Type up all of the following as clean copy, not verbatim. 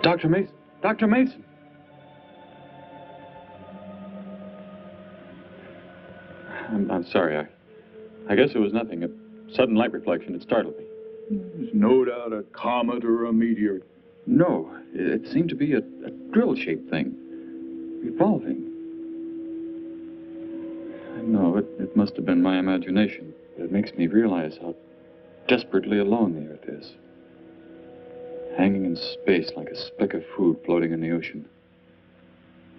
Dr. Mason! Dr. Mason! I'm sorry. I guess it was nothing. A sudden light reflection. It startled me. There's no doubt a comet or a meteor. No, it seemed to be a drill-shaped thing. Revolving. No, it must have been my imagination. But it makes me realize how desperately alone the Earth is. Hanging in space like a speck of food floating in the ocean.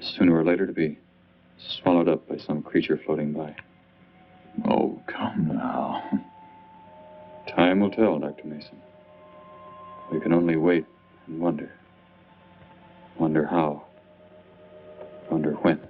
Sooner or later to be swallowed up by some creature floating by. Oh, come now. Time will tell, Dr. Mason. We can only wait and wonder. Wonder how. Wonder when.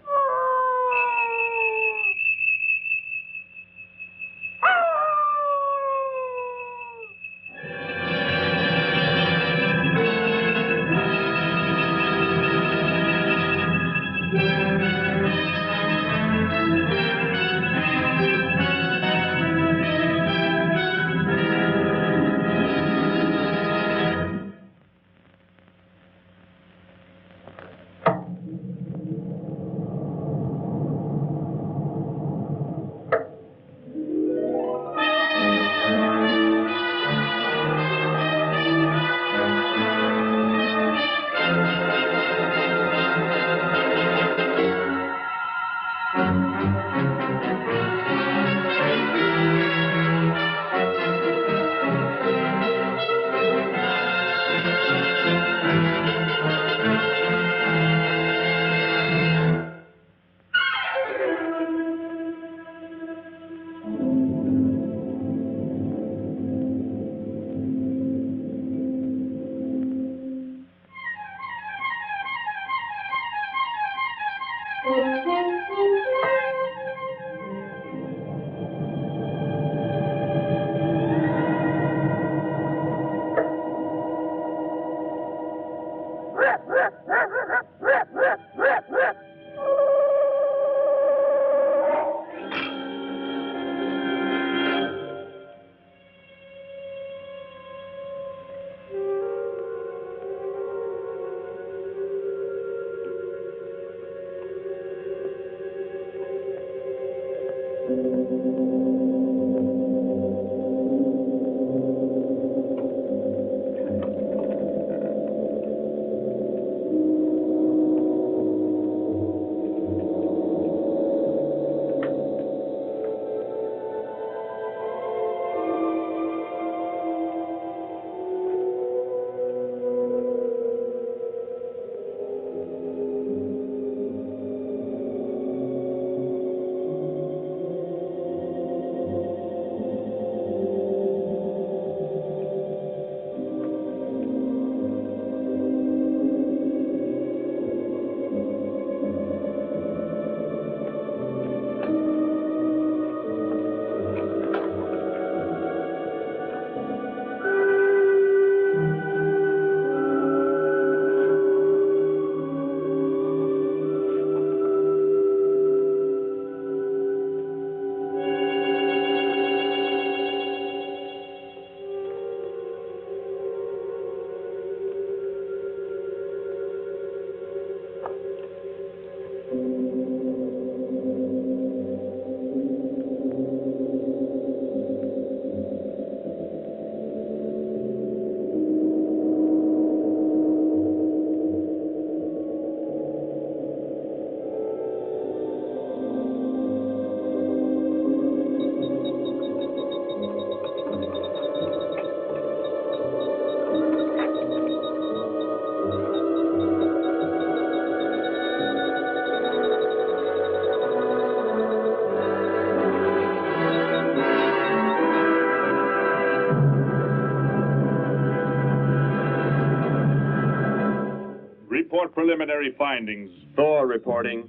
Report preliminary findings. Thor reporting.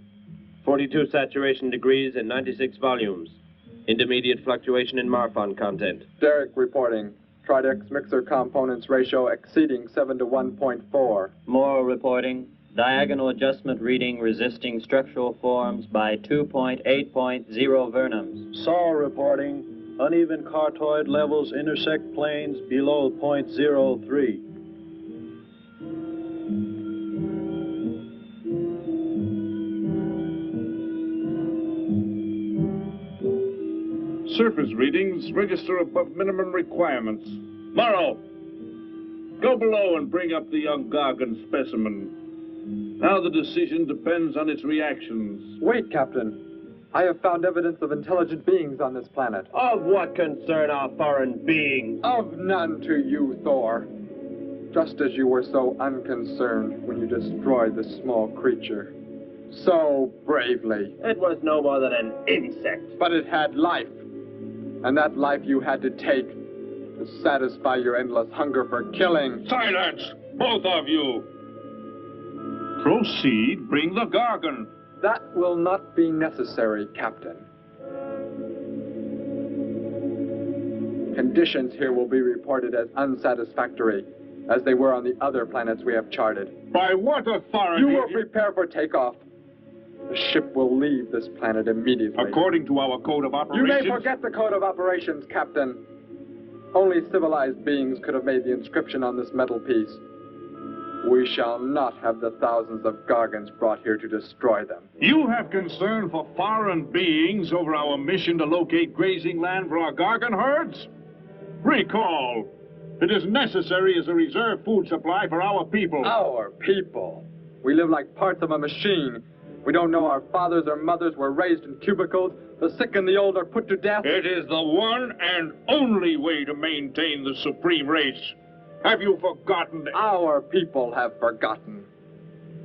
42 saturation degrees in 96 volumes. Intermediate fluctuation in Marfan content. Derek reporting. Tridex mixer components ratio exceeding 7 to 1.4. Moore reporting. Diagonal adjustment reading resisting structural forms by 2.8.0 vernums. Saul reporting. Uneven cartoid levels intersect planes below .03. surface readings register above minimum requirements. Morrow, go below and bring up the young Gargan specimen. Now the decision depends on its reactions. Wait, Captain. I have found evidence of intelligent beings on this planet. Of what concern are foreign beings? Of none to you, Thor. Just as you were so unconcerned when you destroyed the small creature. So bravely. It was no more than an insect. But it had life. And that life you had to take to satisfy your endless hunger for killing. Silence, both of you! Proceed, bring the Gargan. That will not be necessary, Captain. Conditions here will be reported as unsatisfactory, as they were on the other planets we have charted. By what authority? You will prepare for takeoff. The ship will leave this planet immediately. According to our code of operations... You may forget the code of operations, Captain. Only civilized beings could have made the inscription on this metal piece. We shall not have the thousands of Gargans brought here to destroy them. You have concern for foreign beings over our mission to locate grazing land for our Gargan herds? Recall, it is necessary as a reserve food supply for our people. Our people? We live like parts of a machine. We don't know our fathers or mothers were raised in cubicles. The sick and the old are put to death. It is the one and only way to maintain the supreme race. Have you forgotten? Our people have forgotten.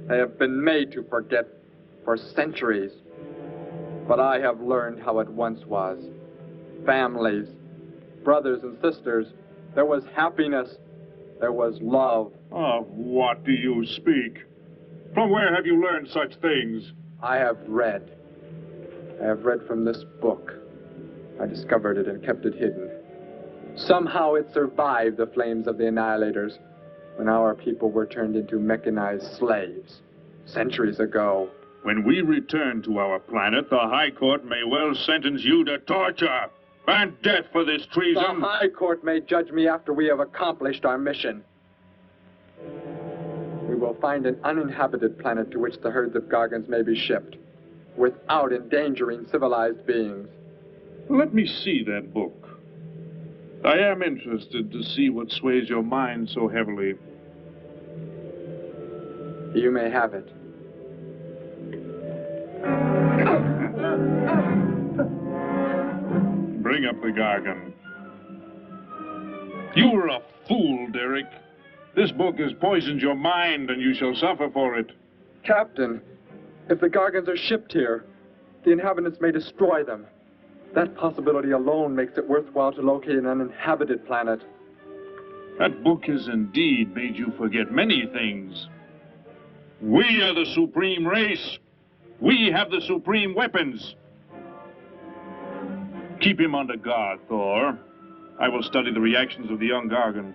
They have been made to forget for centuries. But I have learned how it once was. Families, brothers and sisters. There was happiness. There was love. Of what do you speak? From where have you learned such things? I have read. I have read from this book. I discovered it and kept it hidden. Somehow it survived the flames of the Annihilators when our people were turned into mechanized slaves centuries ago. When we return to our planet, the High Court may well sentence you to torture and death for this treason. The High Court may judge me after we have accomplished our mission. We will find an uninhabited planet to which the herds of Gargans may be shipped, without endangering civilized beings. Let me see that book. I am interested to see what sways your mind so heavily. You may have it. Bring up the Gargan. You were a fool, Derek. This book has poisoned your mind, and you shall suffer for it. Captain, if the Gargans are shipped here, the inhabitants may destroy them. That possibility alone makes it worthwhile to locate an uninhabited planet. That book has indeed made you forget many things. We are the supreme race. We have the supreme weapons. Keep him under guard, Thor. I will study the reactions of the young Gargan.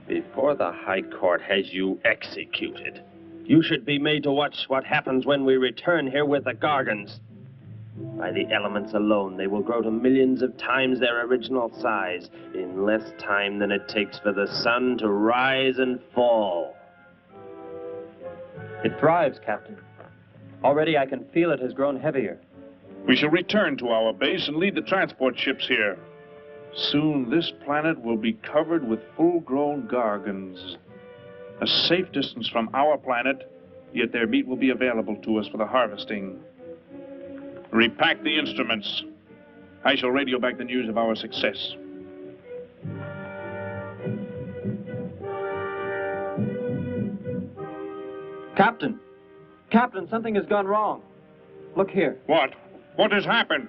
Before the High Court has you executed, you should be made to watch what happens when we return here with the Gargans. By the elements alone, they will grow to millions of times their original size in less time than it takes for the sun to rise and fall. It thrives, Captain. Already I can feel it has grown heavier. We shall return to our base and lead the transport ships here. Soon this planet will be covered with full-grown Gargans. A safe distance from our planet, yet their meat will be available to us for the harvesting. Repack the instruments. I shall radio back the news of our success. Captain! Captain, something has gone wrong. Look here. What? What has happened?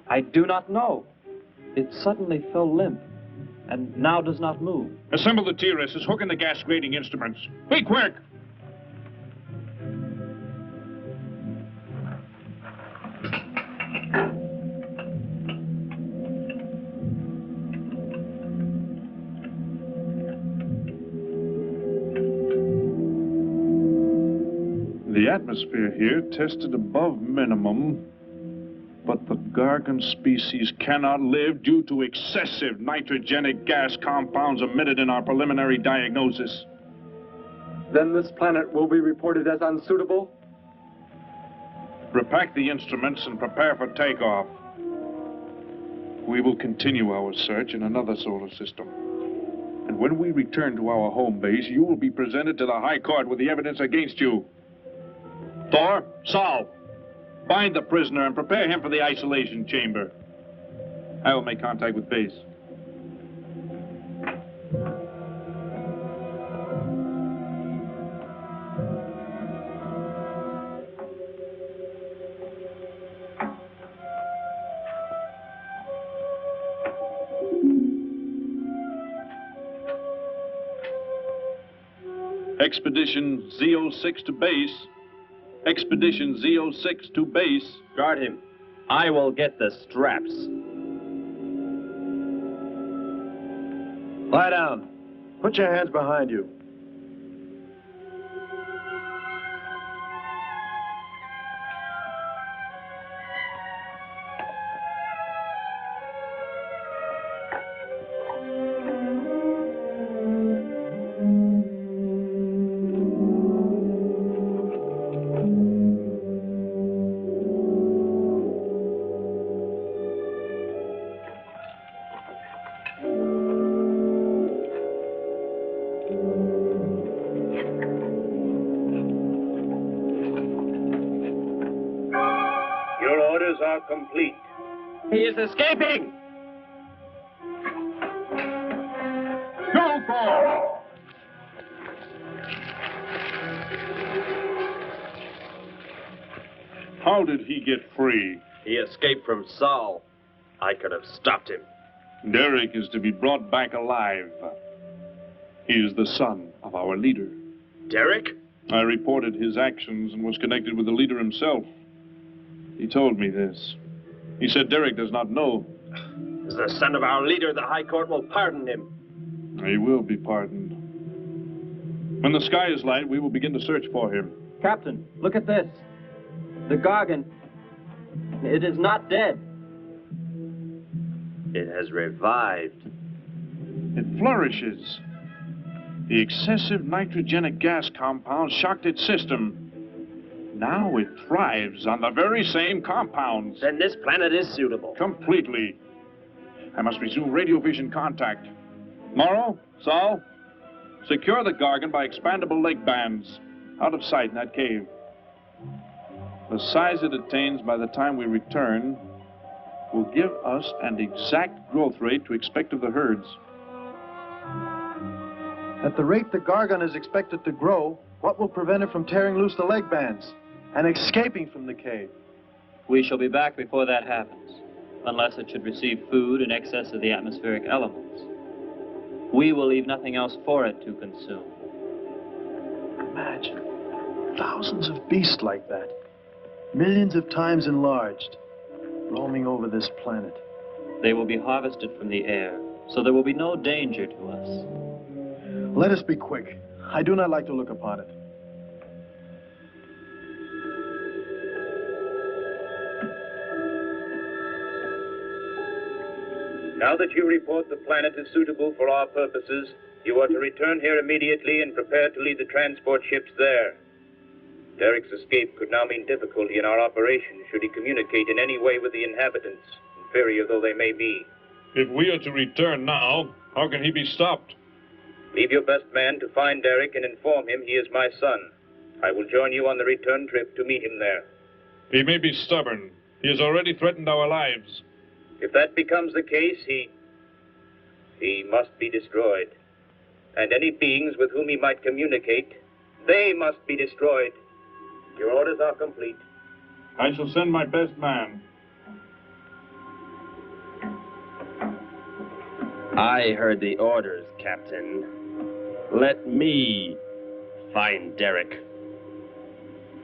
I do not know. It suddenly fell limp, and now does not move. Assemble the TRSs, hook in the gas grading instruments. Be quick! The atmosphere here tested above minimum, but the Gargan species cannot live due to excessive nitrogenic gas compounds emitted in our preliminary diagnosis. Then this planet will be reported as unsuitable? Repack the instruments and prepare for takeoff. We will continue our search in another solar system. And when we return to our home base, you will be presented to the High Court with the evidence against you. Thor, Saul, bind the prisoner and prepare him for the isolation chamber. I will make contact with base. Expedition Z06 to base. Expedition Z06 to base. Guard him. I will get the straps. Lie down. Put your hands behind you. Complete. He is escaping! Go for! How did he get free? He escaped from Saul. I could have stopped him. Derek is to be brought back alive. He is the son of our leader. Derek? I reported his actions and was connected with the leader himself. He told me this. He said Derek does not know. As the son of our leader, the High Court will pardon him. He will be pardoned. When the sky is light, we will begin to search for him. Captain, look at this. The Gargan. It is not dead. It has revived. It flourishes. The excessive nitrogenic gas compound shocked its system. Now it thrives on the very same compounds. Then this planet is suitable. Completely. I must resume radio vision contact. Morrow, Saul, secure the Gargan by expandable leg bands. Out of sight in that cave. The size it attains by the time we return will give us an exact growth rate to expect of the herds. At the rate the Gargan is expected to grow, what will prevent it from tearing loose the leg bands and escaping from the cave? We shall be back before that happens, unless it should receive food in excess of the atmospheric elements. We will leave nothing else for it to consume. Imagine thousands of beasts like that, millions of times enlarged, roaming over this planet. They will be harvested from the air, so there will be no danger to us. Let us be quick. I do not like to look upon it. Now that you report the planet is suitable for our purposes, you are to return here immediately and prepare to lead the transport ships there. Derek's escape could now mean difficulty in our operation should he communicate in any way with the inhabitants, inferior though they may be. If we are to return now, how can he be stopped? Leave your best man to find Derek and inform him he is my son. I will join you on the return trip to meet him there. He may be stubborn. He has already threatened our lives. If that becomes the case, he must be destroyed. And any beings with whom he might communicate, they must be destroyed. Your orders are complete. I shall send my best man. I heard the orders, Captain. Let me find Derek.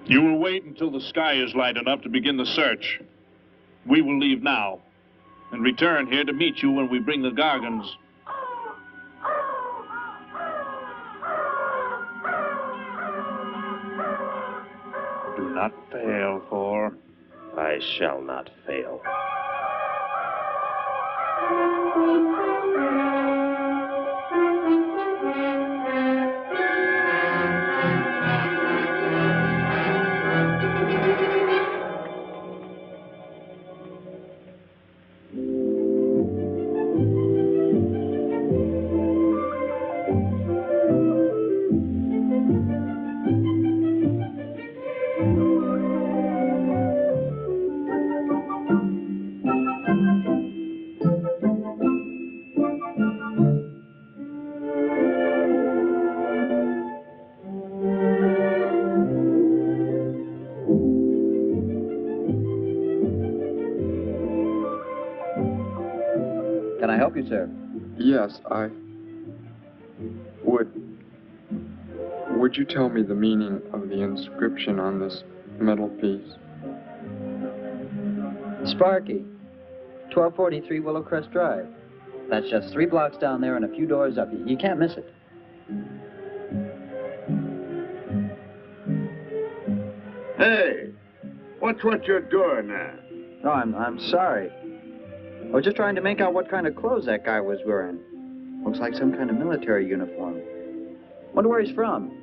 You will wait until the sky is light enough to begin the search. We will leave now and return here to meet you when we bring the Gargans. Do not fail, Thor. I shall not fail. Can I help you, sir? Yes, Would you tell me the meaning of the inscription on this metal piece? Sparky, 1243 Willowcrest Drive. That's just 3 blocks down there and a few doors up. You can't miss it. Hey, what's what you're doing there? No, I'm sorry. I was just trying to make out what kind of clothes that guy was wearing. Looks like some kind of military uniform. Wonder where he's from.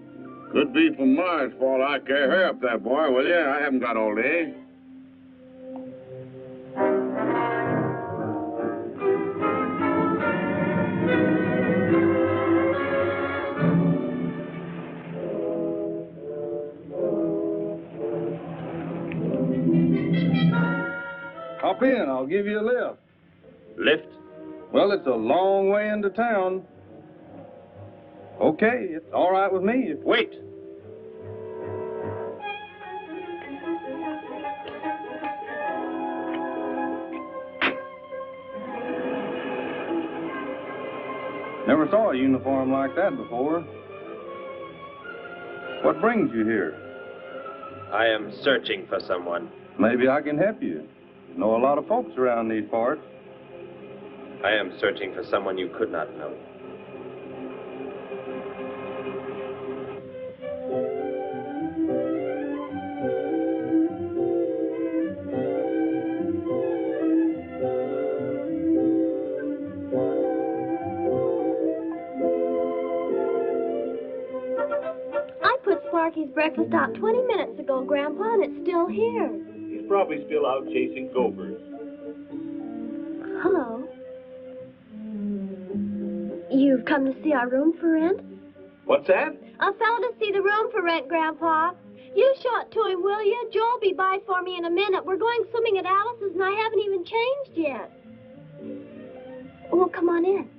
Could be from Mars, for all I care. Hurry up there, boy, will you? I haven't got all day. Hop in, I'll give you a lift. Lift? Well, it's a long way into town. Okay, it's all right with me. Wait. Never saw a uniform like that before. What brings you here? I am searching for someone. Maybe I can help you. Know a lot of folks around these parts. I am searching for someone you could not know. I put Sparky's breakfast out 20 minutes ago, Grandpa, and it's still here. He's probably still out chasing gophers. Hello. You've come to see our room for rent? What's that? A fellow to see the room for rent, Grandpa. You show it to him, will you? Joe'll be by for me in a minute. We're going swimming at Alice's, and I haven't even changed yet. Well, come on in.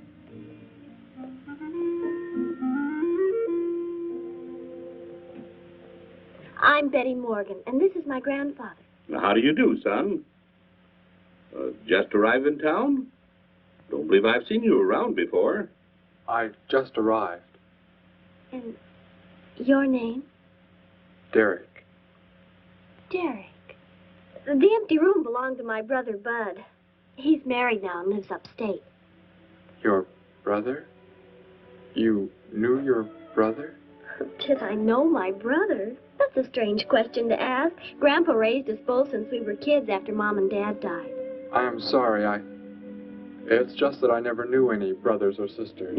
I'm Betty Morgan, and this is my grandfather. Now, how do you do, son? Just arrived in town? Don't believe I've seen you around before. I just arrived. And your name? Derek. Derek. The empty room belonged to my brother, Bud. He's married now and lives upstate. Your brother? You knew your brother? Did I know my brother? That's a strange question to ask. Grandpa raised us both since we were kids after Mom and Dad died. I am sorry, It's just that I never knew any brothers or sisters.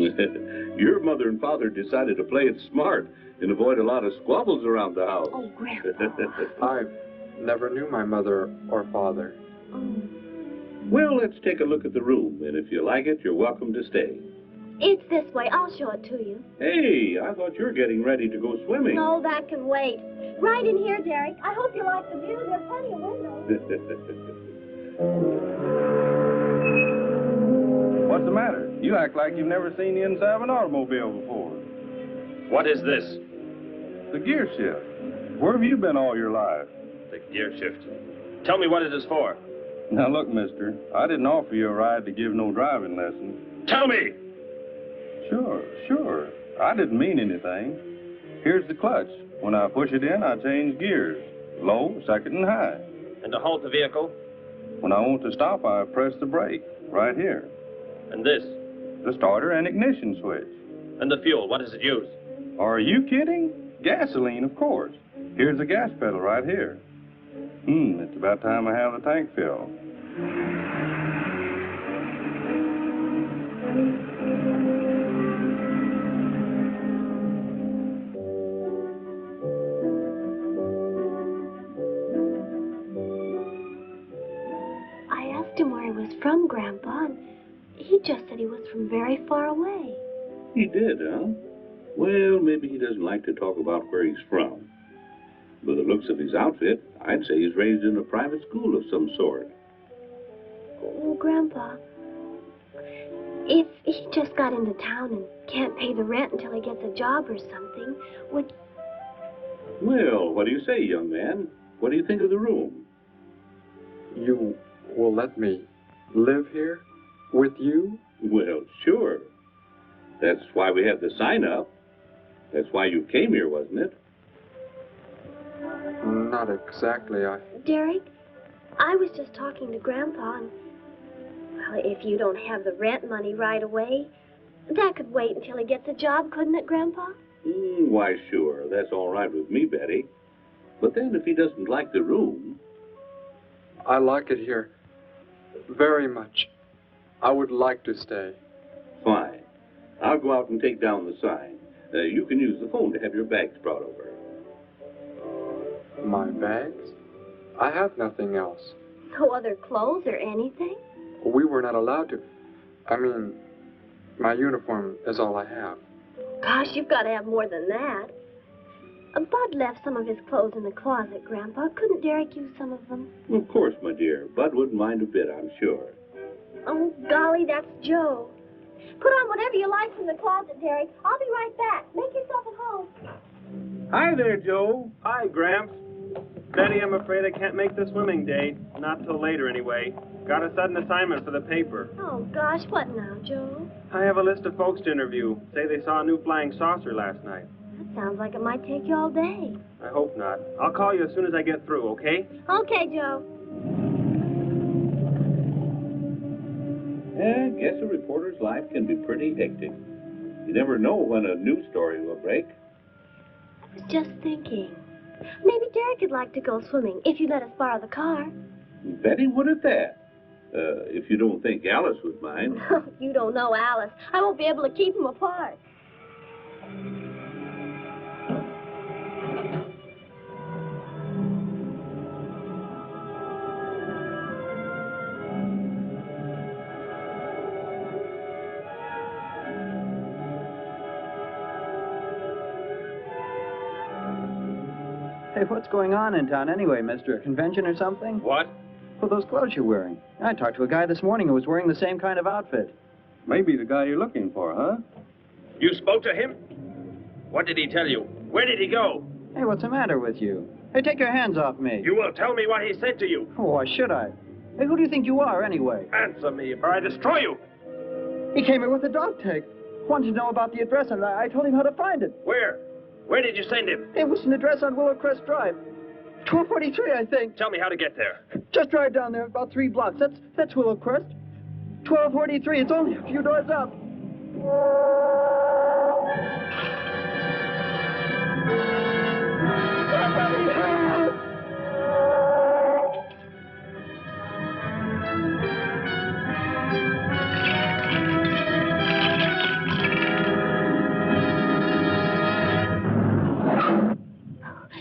Your mother and father decided to play it smart and avoid a lot of squabbles around the house. Oh, Grandpa. I never knew my mother or father. Oh. Well, let's take a look at the room, and if you like it, you're welcome to stay. It's this way. I'll show it to you. Hey, I thought you were getting ready to go swimming. No, that can wait. Right in here, Derek. I hope you like the view. There are plenty of windows. What's the matter? You act like you've never seen the inside of an automobile before. What is this? The gear shift. Where have you been all your life? The gear shift. Tell me what it is for. Now look, mister, I didn't offer you a ride to give no driving lessons. Tell me! Sure. I didn't mean anything. Here's the clutch. When I push it in, I change gears. Low, second, and high. And to halt the vehicle? When I want to stop, I press the brake, right here. And this? The starter and ignition switch. And the fuel, what does it use? Are you kidding? Gasoline, of course. Here's the gas pedal right here. It's about time I have the tank filled. I asked him where he was from, Grandpa, and he just said he was from very far away. He did, huh? Well, maybe he doesn't like to talk about where he's from. By the looks of his outfit, I'd say he's raised in a private school of some sort. Oh, Grandpa, if he just got into town and can't pay the rent until he gets a job or something, would... Well, what do you say, young man? What do you think of the room? You will let me live here with you? Well, sure. That's why we have the sign up. That's why you came here, wasn't it? Not exactly. Derek, I was just talking to Grandpa, and, well, if you don't have the rent money right away, that could wait until he gets a job, couldn't it, Grandpa? Why, sure. That's all right with me, Betty. But then if he doesn't like the room... I like it here very much. I would like to stay. Fine. I'll go out and take down the sign. You can use the phone to have your bags brought over. My bags? I have nothing else. No other clothes or anything? We were not allowed to. I mean, my uniform is all I have. Gosh, you've got to have more than that. Bud left some of his clothes in the closet, Grandpa. Couldn't Derek use some of them? Of course, my dear. Bud wouldn't mind a bit, I'm sure. Oh, golly, that's Joe. Put on whatever you like from the closet, Derek. I'll be right back. Make yourself at home. Hi there, Joe. Hi, Gramps. Betty, I'm afraid I can't make the swimming date. Not till later, anyway. Got a sudden assignment for the paper. Oh, gosh, what now, Joe? I have a list of folks to interview. Say they saw a new flying saucer last night. That sounds like it might take you all day. I hope not. I'll call you as soon as I get through, okay? Okay, Joe. I guess a reporter's life can be pretty hectic. You never know when a news story will break. I was just thinking. Maybe Derek would like to go swimming if you let us borrow the car. Betty would at that. If you don't think Alice would mind. You don't know Alice. I won't be able to keep them apart. Hey, what's going on in town anyway, mister? A convention or something? What? Well, those clothes you're wearing. I talked to a guy this morning who was wearing the same kind of outfit. Maybe the guy you're looking for, huh? You spoke to him? What did he tell you? Where did he go? Hey, what's the matter with you? Hey, take your hands off me. You will tell me what he said to you. Oh, why should I? Hey, who do you think you are, anyway? Answer me, or I destroy you. He came here with a dog tag. Wanted to know about the address, and I told him how to find it. Where? Where did you send him? It was an address on Willow Crest Drive. 1243, I think. Tell me how to get there. Just drive down there about 3 blocks. That's Willow Crest. 1243. It's only a few doors up.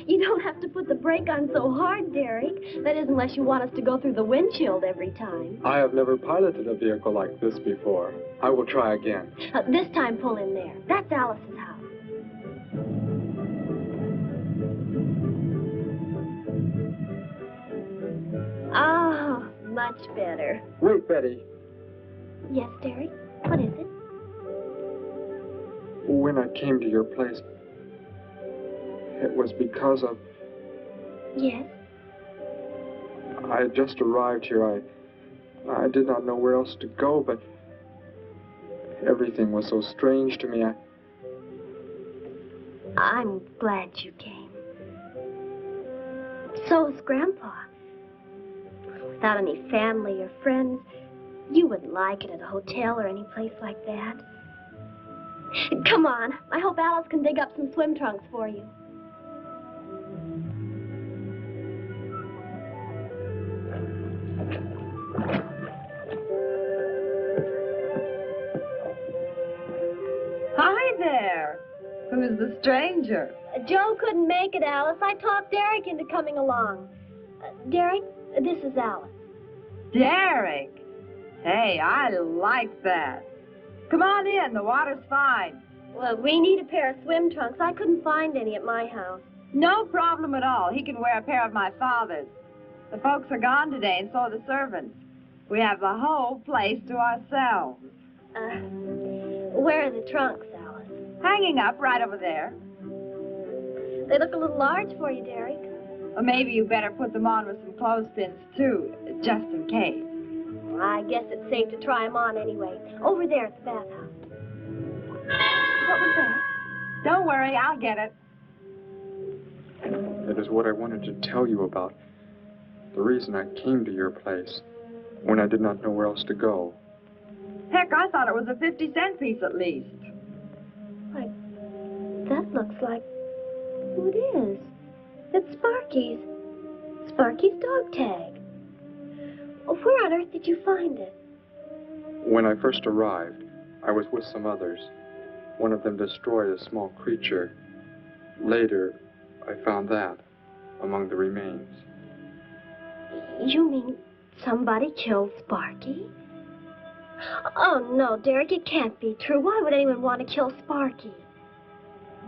You don't have to put the brake on so hard, Derek. That is, unless you want us to go through the windshield every time. I have never piloted a vehicle like this before. I will try again. This time, pull in there. That's Alice's house. Oh, much better. Wait, Betty. Yes, Derek? What is it? When I came to your place, it was because of... Yes? I had just arrived here. I did not know where else to go, but everything was so strange to me. I'm glad you came. So is Grandpa. Without any family or friends, you wouldn't like it at a hotel or any place like that. Come on. I hope Alice can dig up some swim trunks for you. is a stranger. Joe couldn't make it, Alice. I talked Derek into coming along. Derek, this is Alice. Derek! Hey, I like that. Come on in, the water's fine. Well, we need a pair of swim trunks. I couldn't find any at my house. No problem at all. He can wear a pair of my father's. The folks are gone today, and so are the servants. We have the whole place to ourselves. Where are the trunks, Alice? Hanging up right over there. They look a little large for you, Derek. Or maybe you better put them on with some clothespins, too, just in case. Well, I guess it's safe to try them on anyway. Over there at the bathhouse. What was that? Don't worry, I'll get it. It is what I wanted to tell you about. The reason I came to your place when I did not know where else to go. Heck, I thought it was a 50-cent piece at least. Why, that looks like who it is. It's Sparky's. Sparky's dog tag. Where on earth did you find it? When I first arrived, I was with some others. One of them destroyed a small creature. Later, I found that among the remains. You mean somebody killed Sparky? Oh, no, Derek, it can't be true. Why would anyone want to kill Sparky?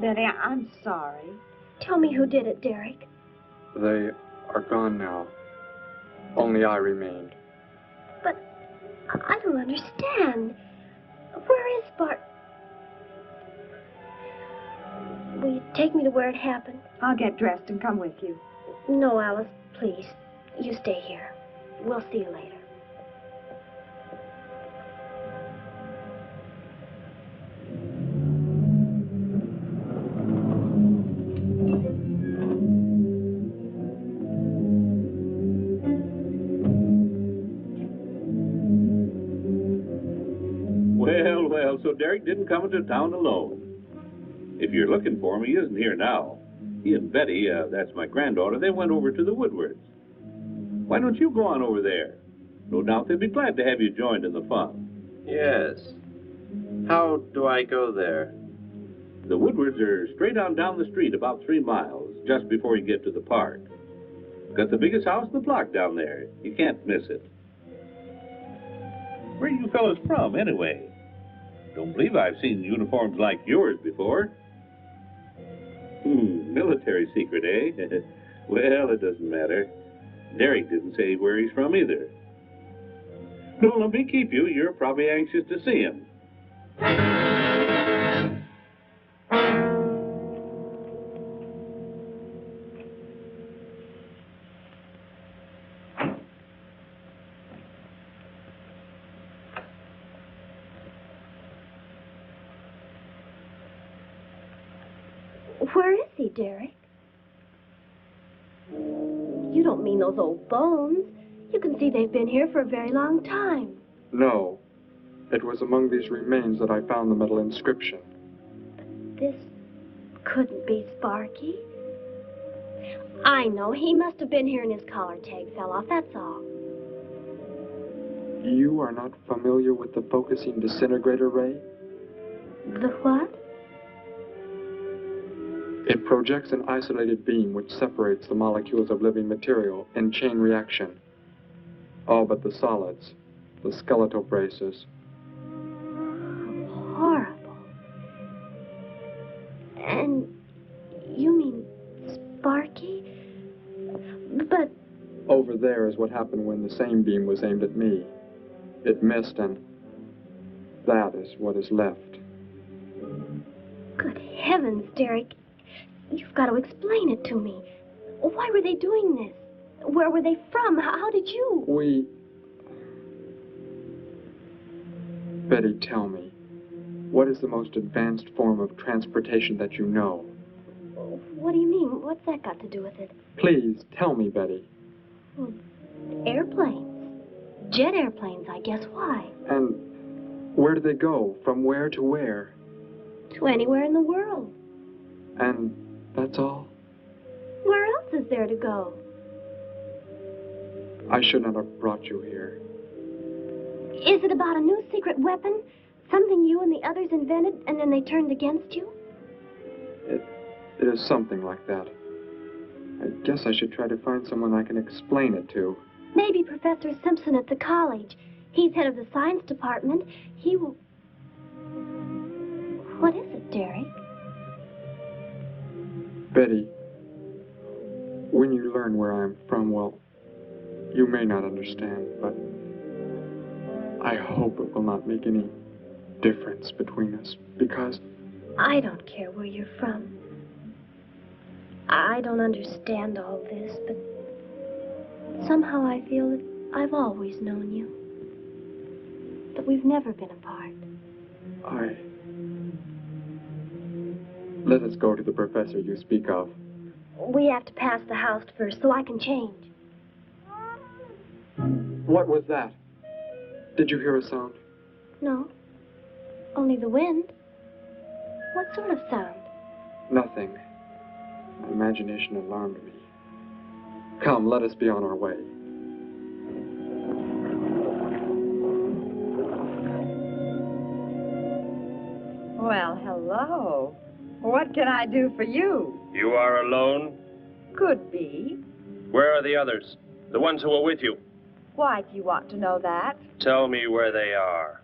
Betty, I'm sorry. Tell me who did it, Derek. They are gone now. Only I remained. But I don't understand. Where is Sparky? Will you take me to where it happened? I'll get dressed and come with you. No, Alice, please. You stay here. We'll see you later. Well, so Derek didn't come into town alone. If you're looking for him, he isn't here now. He and Betty, that's my granddaughter, they went over to the Woodwards. Why don't you go on over there? No doubt they'd be glad to have you joined in the fun. Yes. How do I go there? The Woodwards are straight on down the street about 3 miles, just before you get to the park. Got the biggest house in the block down there. You can't miss it. Where are you fellas from, anyway? Don't believe I've seen uniforms like yours before. Military secret, eh? Well, it doesn't matter. Derek didn't say where he's from either. Don't let me keep you. You're probably anxious to see him. Where is he, Derek? You don't mean those old bones. You can see they've been here for a very long time. No. It was among these remains that I found the metal inscription. But this couldn't be Sparky. I know. He must have been here and his collar tag fell off, that's all. You are not familiar with the focusing disintegrator ray? The what? It projects an isolated beam which separates the molecules of living material in chain reaction. All but the solids, the skeletal braces. Horrible. And you mean Sparky? But... Over there is what happened when the same beam was aimed at me. It missed, and that is what is left. Good heavens, Derek. You've got to explain it to me. Why were they doing this? Where were they from? How did you... Betty, tell me, what is the most advanced form of transportation that you know? What do you mean? What's that got to do with it? Please, tell me, Betty. Airplanes. Jet airplanes, I guess. Why? And where do they go? From where to where? To anywhere in the world. And that's all? Where else is there to go? I should not have brought you here. Is it about a new secret weapon? Something you and the others invented and then they turned against you? It is something like that. I guess I should try to find someone I can explain it to. Maybe Professor Simpson at the college. He's head of the science department. He will... What is it, Derek? Betty, when you learn where I'm from, well, you may not understand, but I hope it will not make any difference between us, because... I don't care where you're from. I don't understand all this, but somehow I feel that I've always known you. That we've never been apart. Let us go to the professor you speak of. We have to pass the house first so I can change. What was that? Did you hear a sound? No. Only the wind. What sort of sound? Nothing. My imagination alarmed me. Come, let us be on our way. Well, hello. What can I do for you? You are alone? Could be. Where are the others? The ones who were with you? Why do you want to know that? Tell me where they are.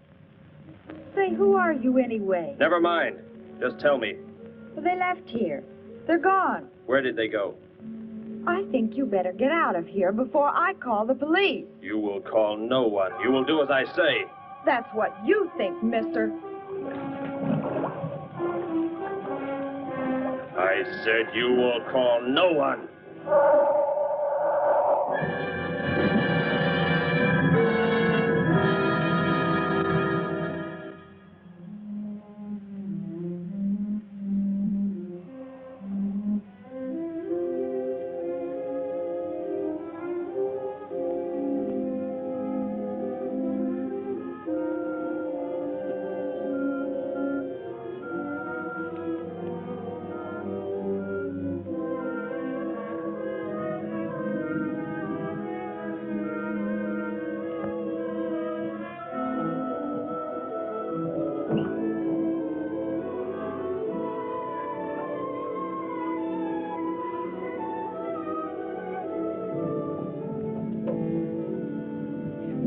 Say, who are you anyway? Never mind. Just tell me. They left here. They're gone. Where did they go? I think you better get out of here before I call the police. You will call no one. You will do as I say. That's what you think, mister. I said you will call no one.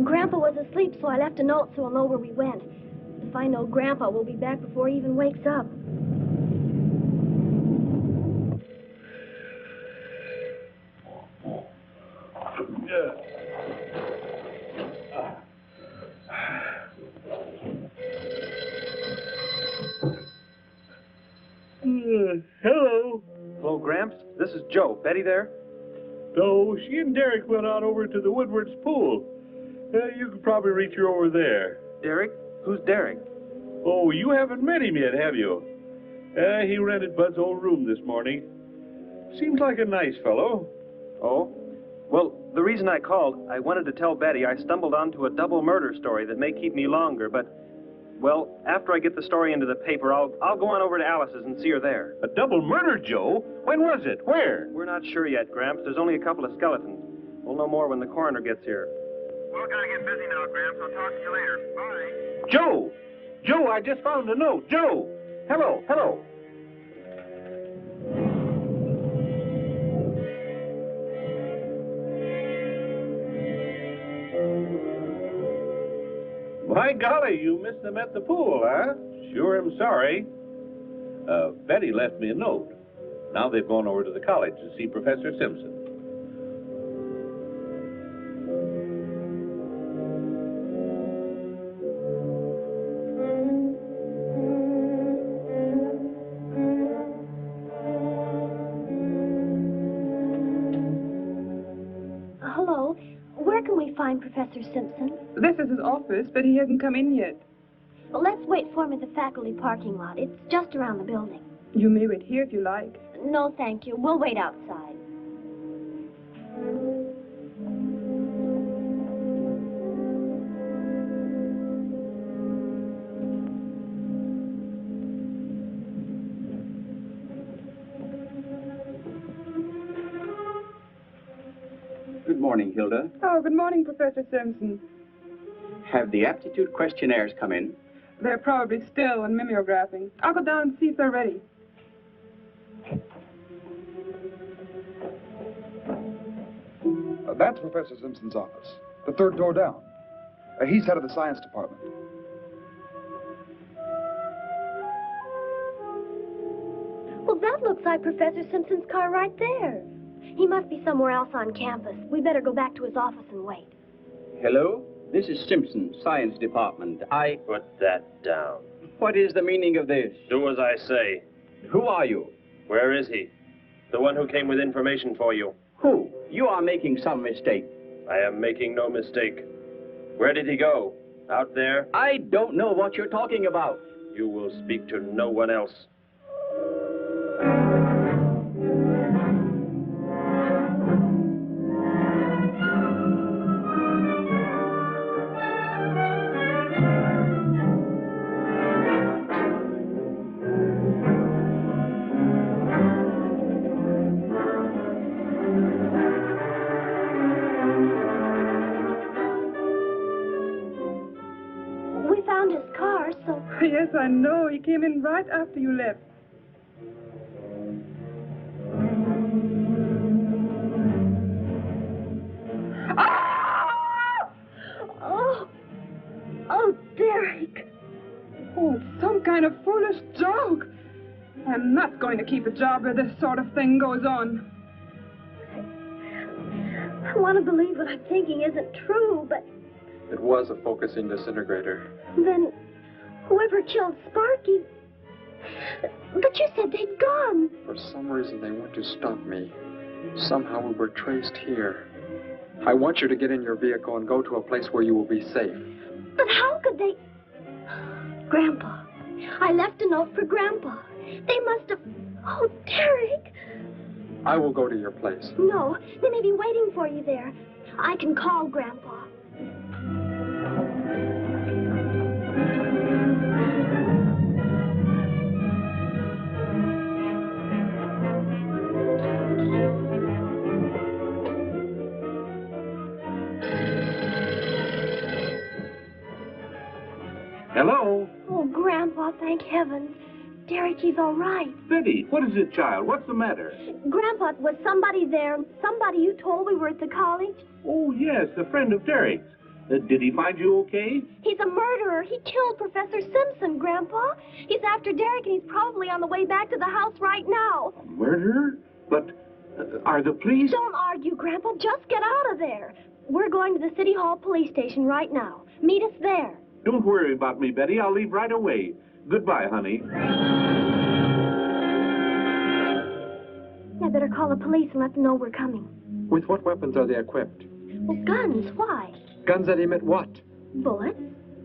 Grandpa was asleep, so I left a note so he'll know where we went. If I know Grandpa, we'll be back before he even wakes up. Hello. Hello, Gramps. This is Joe. Betty there? No, she and Derek went out over to the Woodward's pool. You could probably reach her over there. Derek? Who's Derek? Oh, you haven't met him yet, have you? He rented Bud's old room this morning. Seems like a nice fellow. Oh? Well, the reason I called, I wanted to tell Betty I stumbled onto a double murder story that may keep me longer, but, well, after I get the story into the paper, I'll go on over to Alice's and see her there. A double murder, Joe? When was it? Where? We're not sure yet, Gramps. There's only a couple of skeletons. We'll know more when the coroner gets here. Well, gotta get busy now, Gramps. I'll talk to you later. Bye. Joe! Joe, I just found a note. Joe! Hello, hello. My golly, you missed them at the pool, huh? Sure am sorry. Betty left me a note. Now they've gone over to the college to see Professor Simpson. Hello. Where can we find Professor Simpson? This is his office, but he hasn't come in yet. Well, let's wait for him at the faculty parking lot. It's just around the building. You may wait here if you like. No, thank you. We'll wait outside. Good morning, Hilda. Oh, good morning, Professor Simpson. Have the aptitude questionnaires come in? They're probably still in mimeographing. I'll go down and see if they're ready. That's Professor Simpson's office. The third door down. He's head of the science department. Well, that looks like Professor Simpson's car right there. He must be somewhere else on campus. We better go back to his office and wait. Hello? This is Simpson, Science Department. Put that down. What is the meaning of this? Do as I say. Who are you? Where is he? The one who came with information for you. Who? You are making some mistake. I am making no mistake. Where did he go? Out there? I don't know what you're talking about. You will speak to no one else. Yes, I know. He came in right after you left. Ah! Oh, Derek. Oh, it's some kind of foolish joke. I'm not going to keep a job where this sort of thing goes on. I want to believe what I'm thinking isn't true, but... It was a focusing disintegrator. Then whoever killed Sparky... But you said they'd gone. For some reason, they went to stop me. Somehow we were traced here. I want you to get in your vehicle and go to a place where you will be safe. But how could they... Grandpa. I left a note for Grandpa. They must have... Oh, Derek. I will go to your place. No, they may be waiting for you there. I can call Grandpa. Hello? Oh, Grandpa, thank heavens. Derek, he's all right. Betty, what is it, child? What's the matter? Grandpa, was somebody there? Somebody you told we were at the college? Oh, yes, a friend of Derek's. Did he find you okay? He's a murderer. He killed Professor Simpson, Grandpa. He's after Derek, and he's probably on the way back to the house right now. A murderer? But are the police... Don't argue, Grandpa. Just get out of there. We're going to the City Hall police station right now. Meet us there. Don't worry about me, Betty. I'll leave right away. Goodbye, honey. I better call the police and let them know we're coming. With what weapons are they equipped? Well, guns. Why? Guns that emit what? Bullets?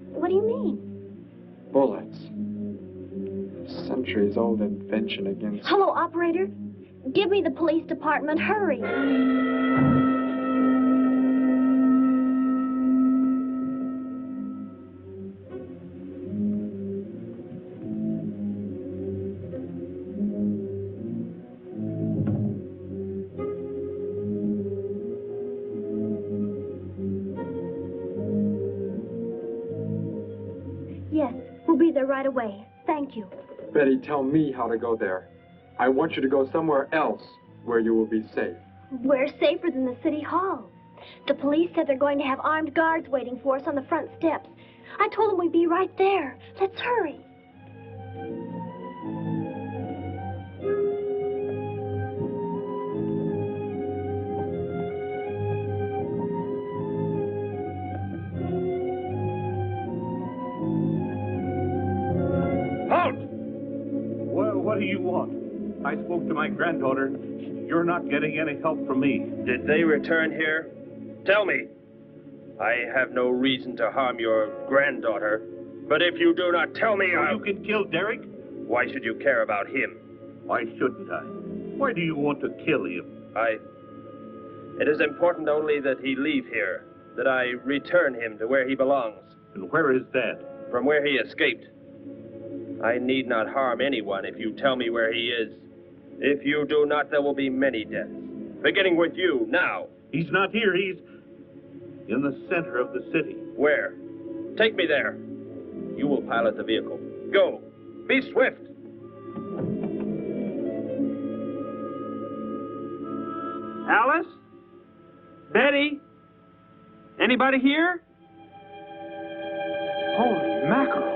What do you mean? Bullets. A centuries-old invention against... Hello, operator. Give me the police department. Hurry. Yes, we'll be there right away. Thank you. Betty, tell me how to go there. I want you to go somewhere else where you will be safe. We're safer than the City Hall. The police said they're going to have armed guards waiting for us on the front steps. I told them we'd be right there. Let's hurry. What do you want? I spoke to my granddaughter. You're not getting any help from me. Did they return here? Tell me. I have no reason to harm your granddaughter, but if you do not tell me, You can kill Derek? Why should you care about him? Why shouldn't I? Why do you want to kill him? It is important only that he leave here, that I return him to where he belongs. And where is that? From where he escaped. I need not harm anyone if you tell me where he is. If you do not, there will be many deaths. Beginning with you, now. He's not here. He's in the center of the city. Where? Take me there. You will pilot the vehicle. Go. Be swift. Alice? Betty? Anybody here? Holy mackerel.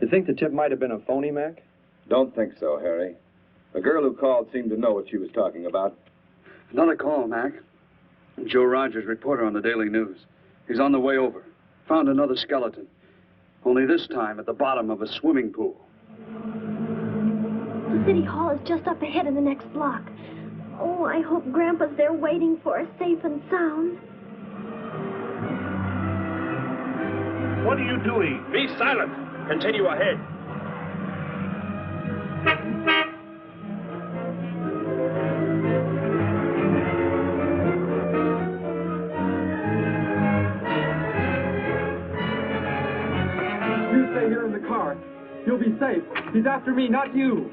You think the tip might have been a phony, Mac? Don't think so, Harry. The girl who called seemed to know what she was talking about. Another call, Mac. Joe Rogers, reporter on the Daily News. He's on the way over. Found another skeleton. Only this time at the bottom of a swimming pool. The city hall is just up ahead in the next block. Oh, I hope Grandpa's there waiting for us safe and sound. What are you doing? Be silent. Continue ahead. You stay here in the car. You'll be safe. He's after me, not you.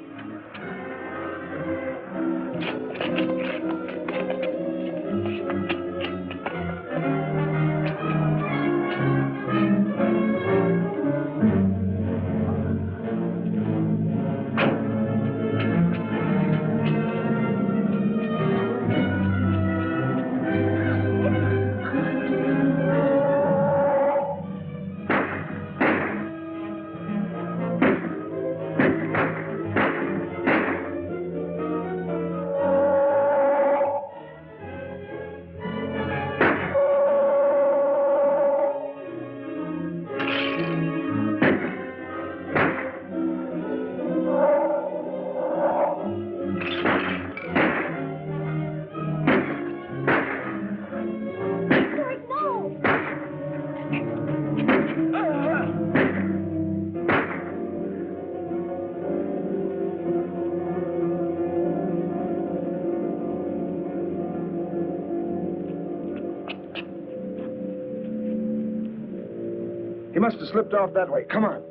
He must have slipped off that way. Come on.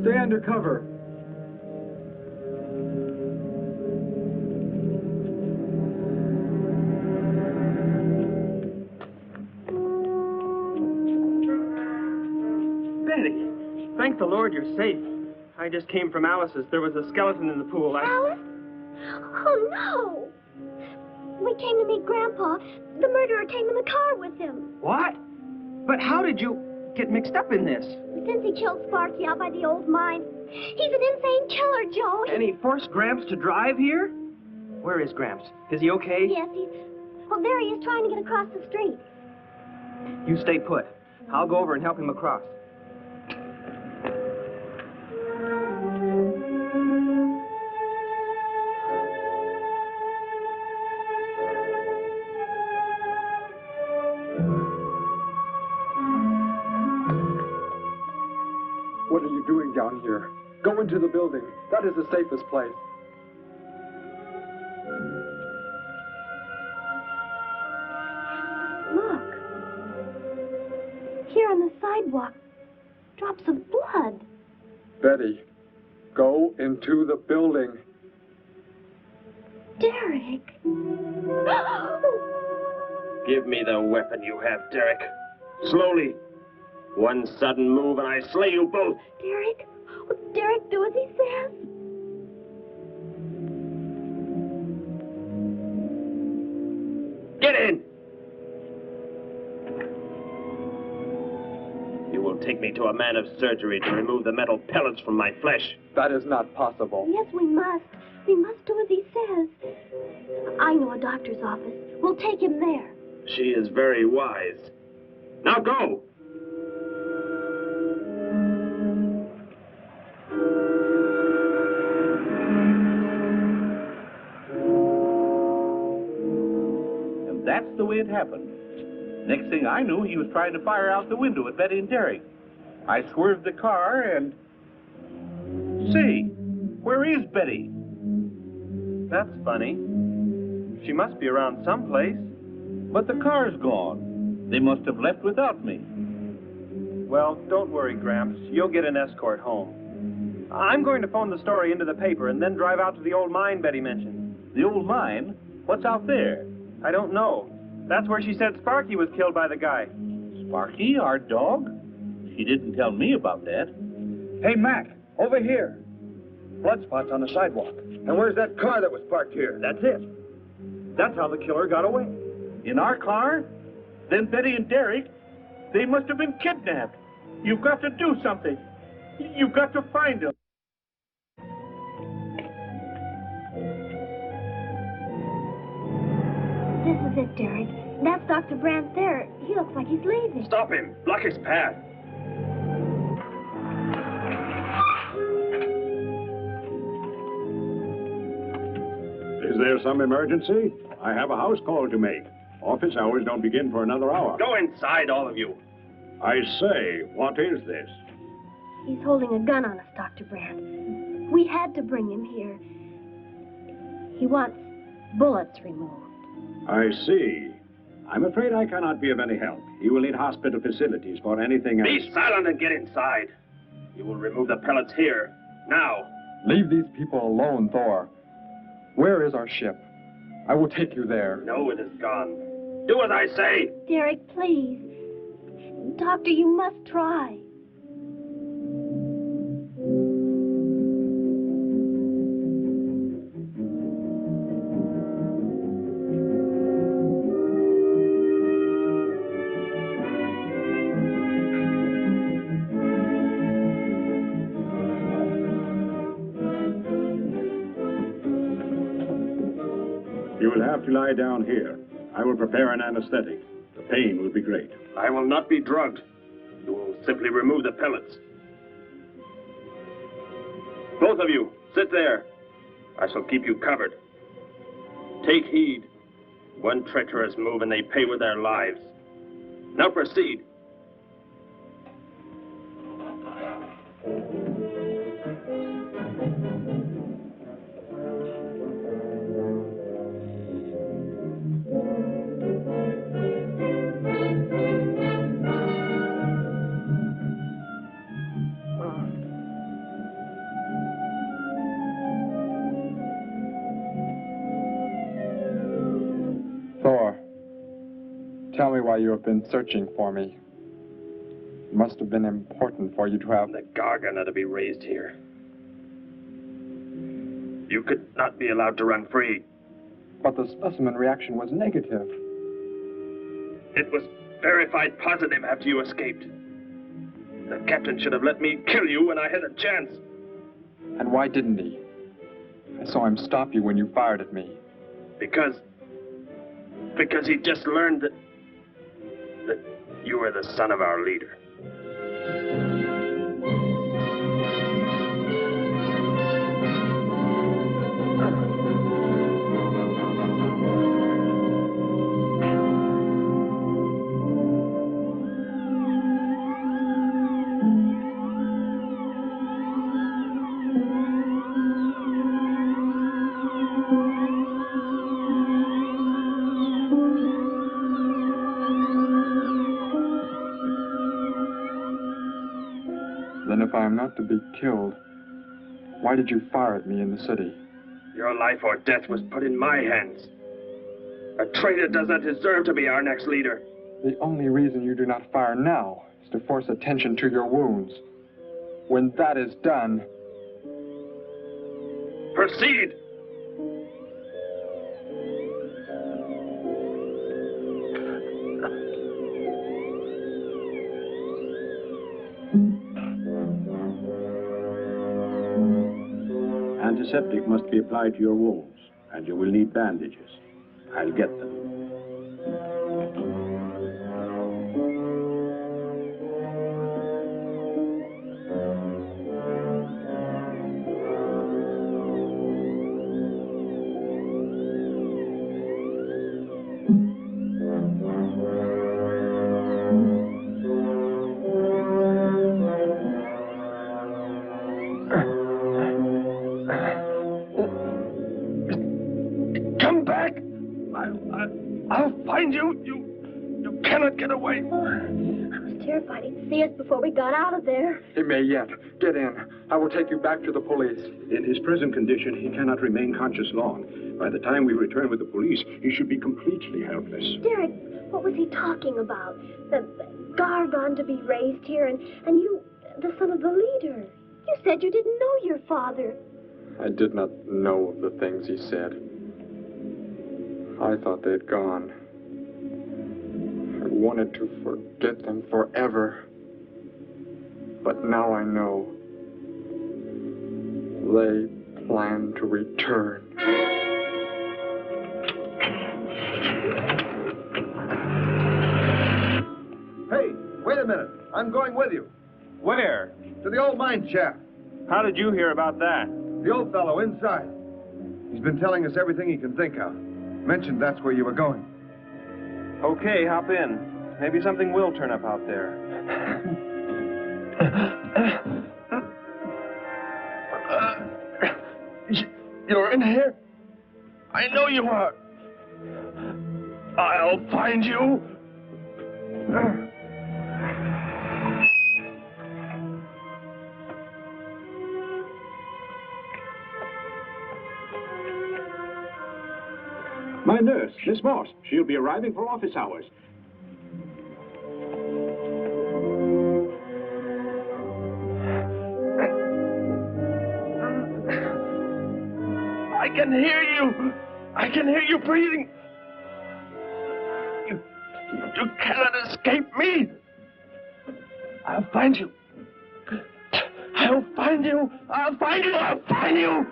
Stay under cover. Betty, thank the Lord you're safe. I just came from Alice's. There was a skeleton in the pool. Alice? Oh, no! We came to meet Grandpa. The murderer came in the car with him. What? But how did you get mixed up in this? Since he killed Sparky out by the old mine. He's an insane killer, Joe. And he forced Gramps to drive here? Where is Gramps? Is he okay? Yes, well, there he is trying to get across the street. You stay put. I'll go over and help him across. What are you doing down here? Go into the building. That is the safest place. Look. Here on the sidewalk. Drops of blood. Betty, go into the building. Derek. Give me the weapon you have, Derek. Slowly. One sudden move and I slay you both. Derek? Will Derek do as he says? Get in! You will take me to a man of surgery to remove the metal pellets from my flesh. That is not possible. Yes, we must. We must do as he says. I know a doctor's office. We'll take him there. She is very wise. Now go! That's the way it happened. Next thing I knew, he was trying to fire out the window at Betty and Derek. I swerved the car and... Say, where is Betty? That's funny. She must be around someplace. But the car's gone. They must have left without me. Well, don't worry, Gramps. You'll get an escort home. I'm going to phone the story into the paper and then drive out to the old mine Betty mentioned. The old mine? What's out there? I don't know. That's where she said Sparky was killed by the guy. Sparky, our dog? She didn't tell me about that. Hey, Mac, over here. blood spots on the sidewalk. And where's that car that was parked here? That's it. That's how the killer got away. In our car? Then Betty and Derek, they must have been kidnapped. You've got to do something. You've got to find them. This is it, Derek. That's Dr. Brandt there. He looks like he's leaving. Stop him. Block his path. Is there some emergency? I have a house call to make. Office hours don't begin for another hour. Go inside, all of you. I say, what is this? He's holding a gun on us, Dr. Brandt. We had to bring him here. He wants bullets removed. I see. I'm afraid I cannot be of any help. He will need hospital facilities for anything else. Be silent and get inside. You will remove the pellets here, now. Leave these people alone, Thor. Where is our ship? I will take you there. No, it is gone. Do as I say. Derek, please. Doctor, you must try. You will have to lie down here. I will prepare an anesthetic. The pain will be great. I will not be drugged. You will simply remove the pellets. Both of you, sit there. I shall keep you covered. Take heed. One treacherous move and they pay with their lives. Now proceed. Thor, tell me why you have been searching for me. It must have been important for you to have... The Gargant are to be raised here. You could not be allowed to run free. But the specimen reaction was negative. It was verified positive after you escaped. The captain should have let me kill you when I had a chance. And why didn't he? I saw him stop you when you fired at me. Because he just learned that you were the son of our leader. Then if I am not to be killed, why did you fire at me in the city? Your life or death was put in my hands. A traitor does not deserve to be our next leader. The only reason you do not fire now is to force attention to your wounds. When that is done... Proceed! Antiseptic must be applied to your wounds, and you will need bandages. I'll get them. I'll find you. You cannot get away. I was terrified he'd see us before we got out of there. He may yet. Get in. I will take you back to the police. In his present condition, he cannot remain conscious long. By the time we return with the police, he should be completely helpless. Derek, what was he talking about? The Gargant to be raised here, and you, the son of the leader. You said you didn't know your father. I did not know of the things he said. I thought they'd gone. I wanted to forget them forever. But now I know. They plan to return. Hey, wait a minute. I'm going with you. Where? To the old mine shaft. How did you hear about that? The old fellow inside. He's been telling us everything he can think of. Mentioned that's where you were going. Okay, hop in. Maybe something will turn up out there. You're in here? I know you are. I'll find you. My nurse, Miss Moss. She'll be arriving for office hours. I can hear you. I can hear you breathing. You cannot escape me. I'll find you. I'll find you. I'll find you. I'll find you.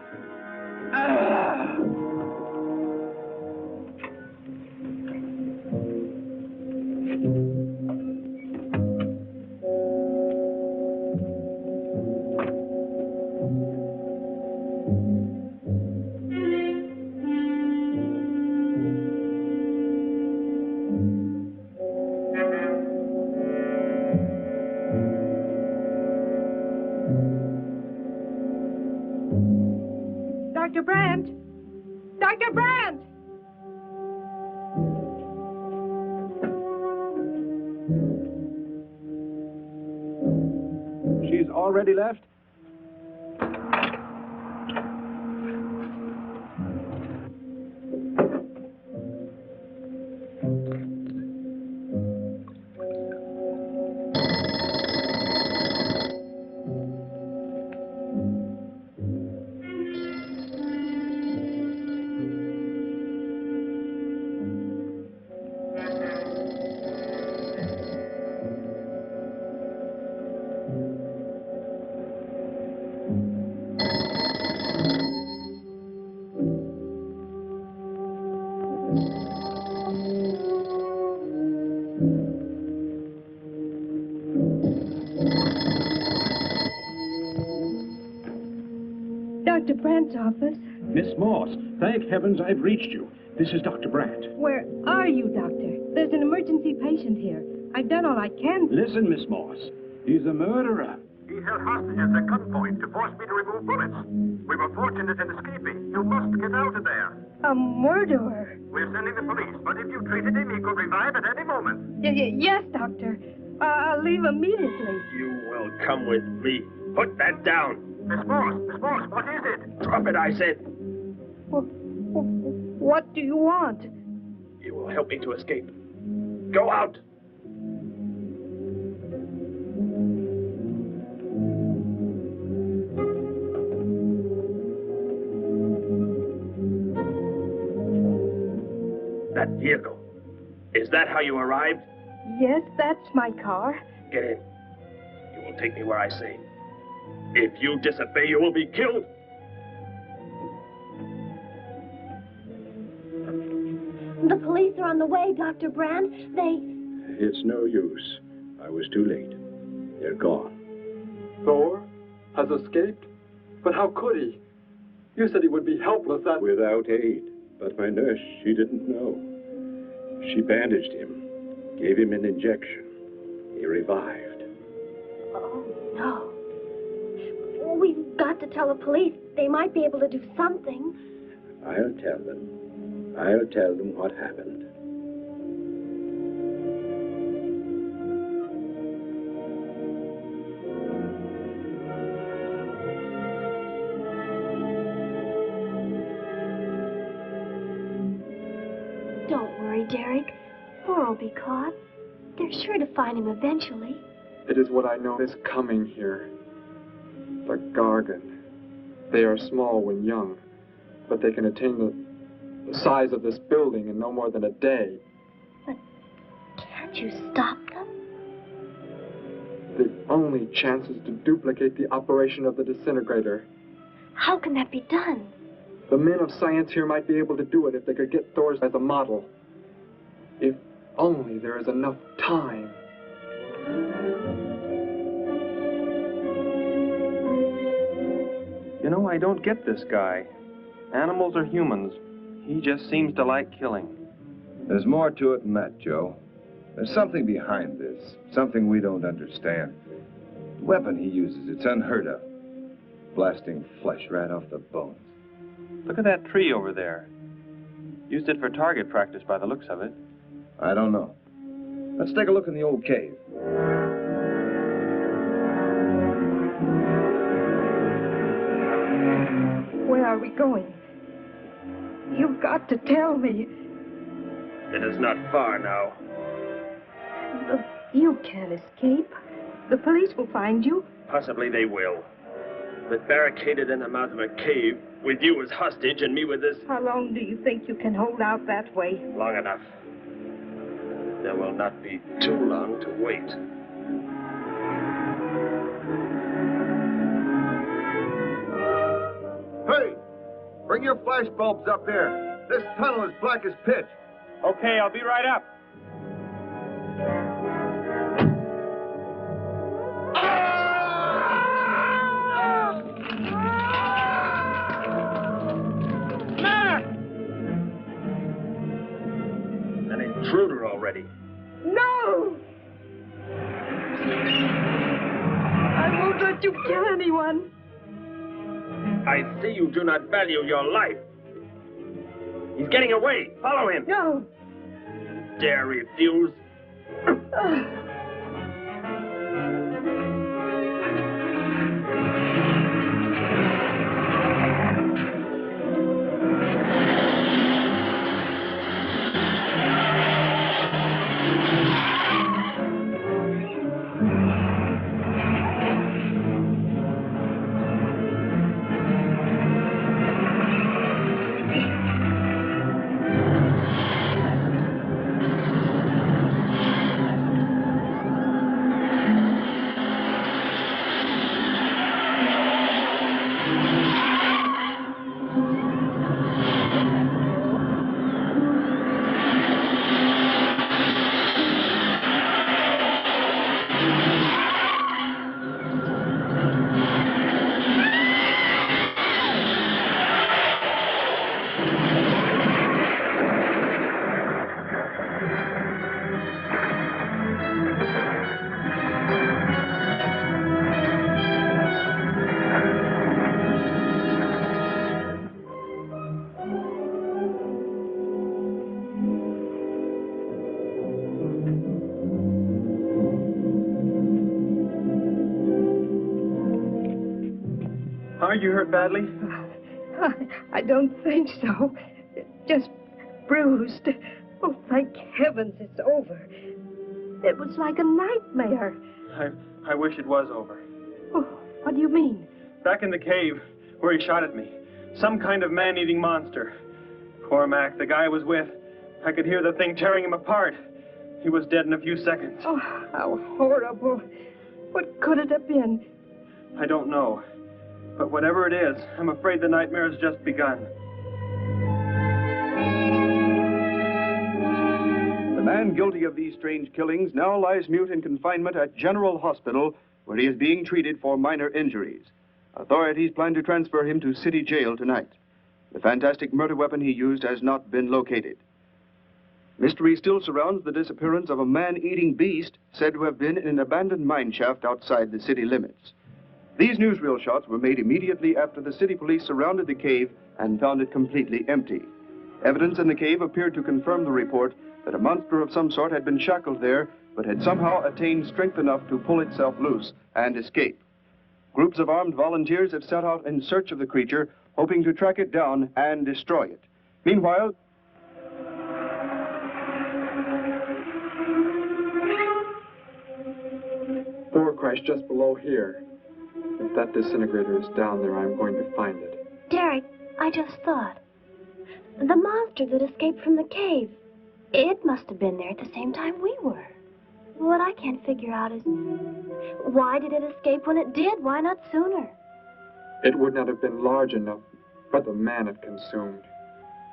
Dr. Brandt! Dr. Brandt! She's already left? Dr. Brandt's office. Miss Moss, thank heavens I've reached you. This is Dr. Brandt. Where are you, Doctor? There's an emergency patient here. I've done all I can. Listen, Miss Moss. He's a murderer. He held hostages at gunpoint to force me to remove bullets. We were fortunate in escaping. You must get out of there. A murderer? We're sending the police, but if you treated him, he could revive at any moment. Yes, Doctor. I'll leave immediately. You will come with me. Put that down. Miss Moss, what is it? Drop it, I said. What do you want? You will help me to escape. Go out. That vehicle. Is that how you arrived? Yes, that's my car. Get in. You will take me where I say. If you disobey, you will be killed. The police are on the way, Dr. Brandt. It's no use. I was too late. They're gone. Thor has escaped? But how could he? You said he would be helpless at... Without aid. But my nurse, she didn't know. She bandaged him, gave him an injection. He revived. Oh, no. We've got to tell the police. They might be able to do something. I'll tell them. I'll tell them what happened. Don't worry, Derek. Thor will be caught. They're sure to find him eventually. It is what I know is coming here. The Gargan. They are small when young, but they can attain the size of this building in no more than a day. But can't you stop them? The only chance is to duplicate the operation of the disintegrator. How can that be done? The men of science here might be able to do it if they could get Thor's as a model. If only there is enough time. You know, I don't get this guy. Animals or humans, he just seems to like killing. There's more to it than that, Joe. There's something behind this, something we don't understand. The weapon he uses, it's unheard of. Blasting flesh right off the bones. Look at that tree over there. Used it for target practice by the looks of it. I don't know. Let's take a look in the old cave. Where are we going? You've got to tell me. It is not far now. You can't escape. The police will find you. Possibly they will. But barricaded in the mouth of a cave, with you as hostage and me with this... How long do you think you can hold out that way? Long enough. There will not be too long to wait. Hey! Bring your flash bulbs up here. This tunnel is black as pitch. Okay, I'll be right up. An intruder already. No! I won't let you kill anyone. I see you do not value your life. He's getting away. Follow him. No. Dare refuse? Are you hurt badly? I don't think so. Just bruised. Oh, thank heavens it's over. It was like a nightmare. I wish it was over. Oh, what do you mean? Back in the cave where he shot at me. Some kind of man-eating monster. Cormac, the guy I was with, I could hear the thing tearing him apart. He was dead in a few seconds. Oh, how horrible. What could it have been? I don't know. But whatever it is, I'm afraid the nightmare has just begun. The man guilty of these strange killings now lies mute in confinement at General Hospital, where he is being treated for minor injuries. Authorities plan to transfer him to City Jail tonight. The fantastic murder weapon he used has not been located. Mystery still surrounds the disappearance of a man-eating beast said to have been in an abandoned mine shaft outside the city limits. These newsreel shots were made immediately after the city police surrounded the cave and found it completely empty. Evidence in the cave appeared to confirm the report that a monster of some sort had been shackled there, but had somehow attained strength enough to pull itself loose and escape. Groups of armed volunteers have set out in search of the creature, hoping to track it down and destroy it. Meanwhile, Thor crashed just below here. If that disintegrator is down there, I'm going to find it. Derek, I just thought. The monster that escaped from the cave. It must have been there at the same time we were. What I can't figure out is, why did it escape when it did? Why not sooner? It would not have been large enough, but the man it consumed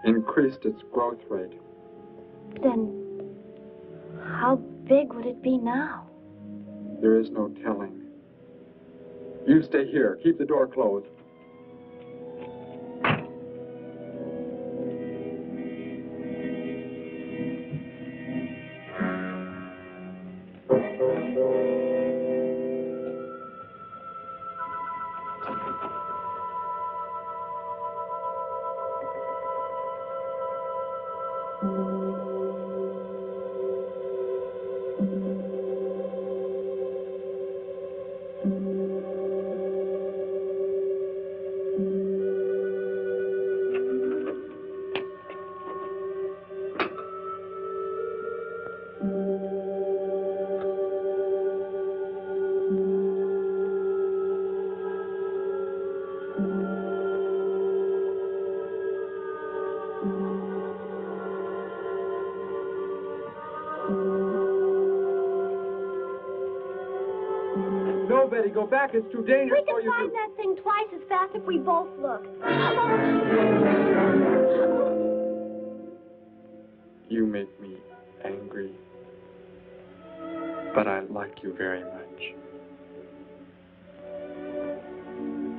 increased its growth rate. Then, how big would it be now? There is no telling. You stay here. Keep the door closed. No, Betty, go back. It's too dangerous for you. We can find that thing twice as fast if we both look. You make me angry, but I like you very much.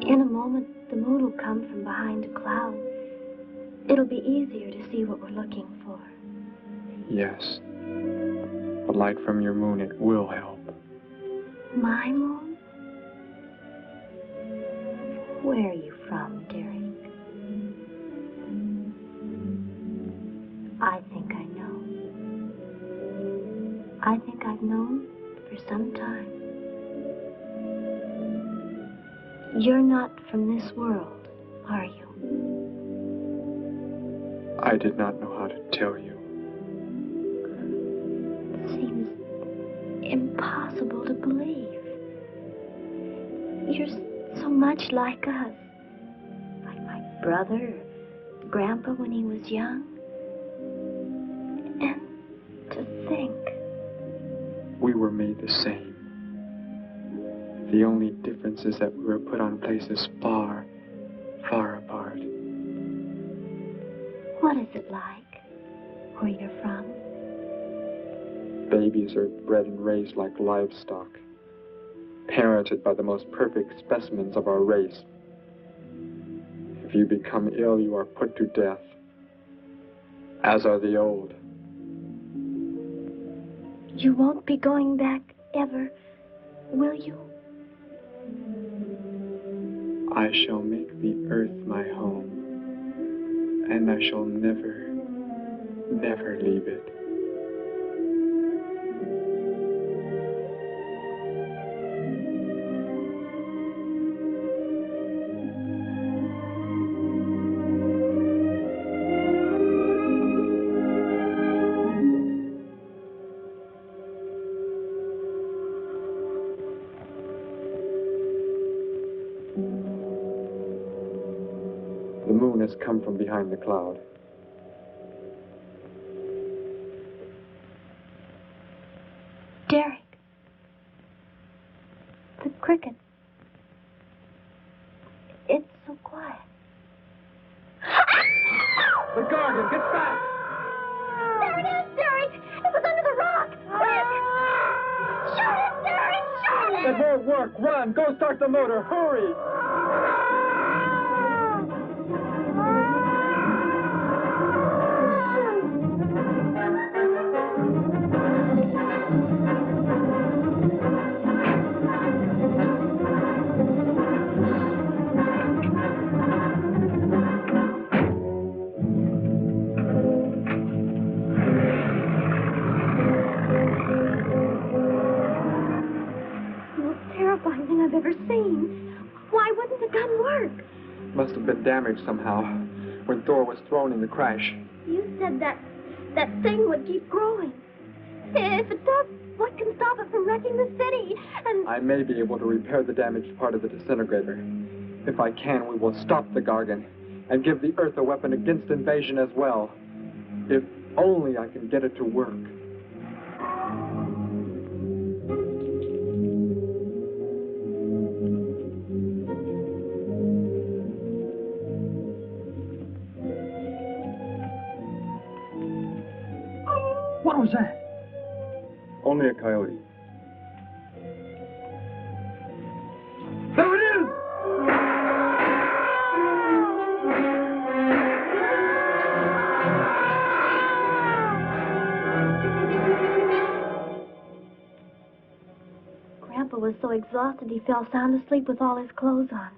In a moment, the moon will come from behind a cloud. It'll be easier to see what we're looking for. Yes. The light from your moon, it will help. My moon? Where are you from, Derek? I think I know. I think I've known for some time. You're not from this world, are you? I did not know how to tell you. It seems impossible to believe. You're so much like us. Like my brother, or Grandpa when he was young. And to think. We were made the same. The only difference is that we were put on places far, far apart. What is it like, where you're from? Babies are bred and raised like livestock, parented by the most perfect specimens of our race. If you become ill, you are put to death, as are the old. You won't be going back ever, will you? I shall make the earth my home, and I shall never, never leave it. The moon has come from behind the cloud. Derek. The cricket. It's so quiet. The garden, get back! There it is, Derek! It was under the rock! Quick! Shoot it, Derek! Shoot it! It won't work. Run! Go start the motor! Hurry! I've ever seen. Why wouldn't the gun work? Must have been damaged somehow when Thor was thrown in the crash. You said that thing would keep growing. If it does, what can stop it from wrecking the city? And I may be able to repair the damaged part of the disintegrator. If I can, we will stop the Gargan and give the Earth a weapon against invasion as well. If only I can get it to work. What was that? Only a coyote. There it is! Grandpa was so exhausted he fell sound asleep with all his clothes on.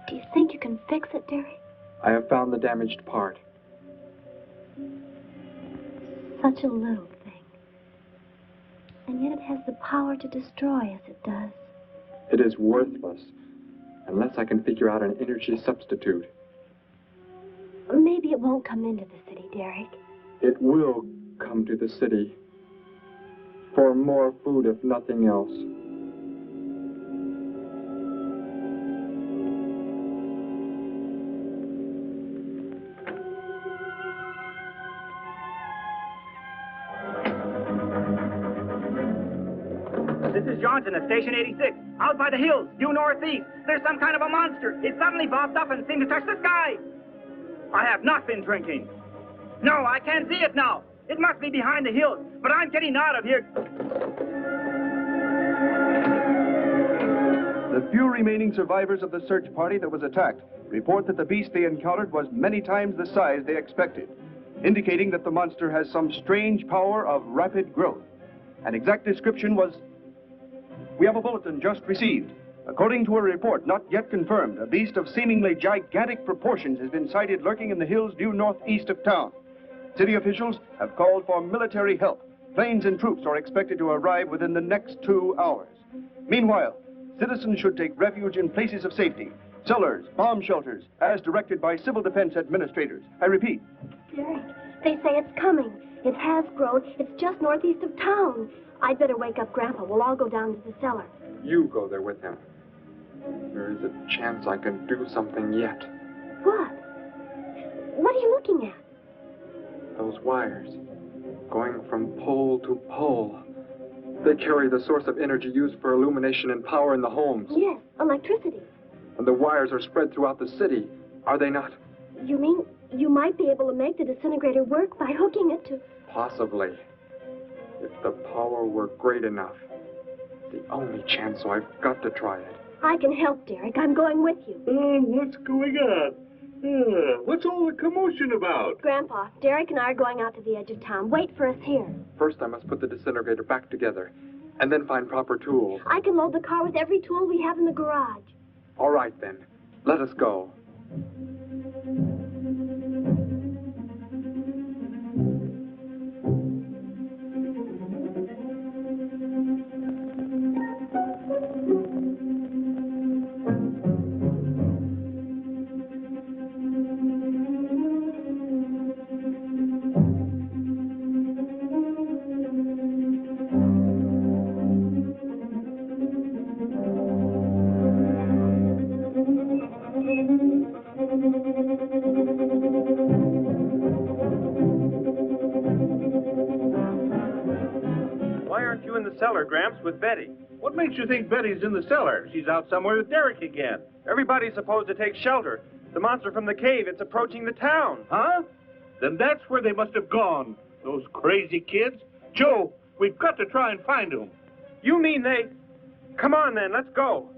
Do you think you can fix it, Derek? I have found the damaged part. Such a little thing. And yet it has the power to destroy as it does. It is worthless unless I can figure out an energy substitute. Maybe it won't come into the city, Derek. It will come to the city for more food, if nothing else. This is Johnson at Station 86. Out by the hills, due northeast. There's some kind of a monster. It suddenly bobbed up and seemed to touch the sky. I have not been drinking. No, I can't see it now. It must be behind the hills, but I'm getting out of here. The few remaining survivors of the search party that was attacked report that the beast they encountered was many times the size they expected, indicating that the monster has some strange power of rapid growth. An exact description was... We have a bulletin just received. According to a report not yet confirmed, a beast of seemingly gigantic proportions has been sighted lurking in the hills due northeast of town. City officials have called for military help. Planes and troops are expected to arrive within the next 2 hours. Meanwhile, citizens should take refuge in places of safety, cellars, bomb shelters, as directed by civil defense administrators. I repeat. Derek, they say it's coming. It has grown. It's just northeast of town. I'd better wake up Grandpa. We'll all go down to the cellar. You go there with him. There is a chance I can do something yet. What? What are you looking at? Those wires, going from pole to pole. They carry the source of energy used for illumination and power in the homes. Yes, electricity. And the wires are spread throughout the city, are they not? You mean you might be able to make the disintegrator work by hooking it to... Possibly. If the power were great enough. The only chance, so I've got to try it. I can help, Derek. I'm going with you. What's going on? What's all the commotion about? Grandpa, Derek and I are going out to the edge of town. Wait for us here. First, I must put the disintegrator back together, and then find proper tools. I can load the car with every tool we have in the garage. All right, then. Let us go. Cellar, Gramps, with Betty. What makes you think Betty's in the cellar? She's out somewhere with Derek again. Everybody's supposed to take shelter. The monster from the cave, it's approaching the town. Huh? Then that's where they must have gone. Those crazy kids. Joe, we've got to try and find them. You mean they... Come on, then, let's go.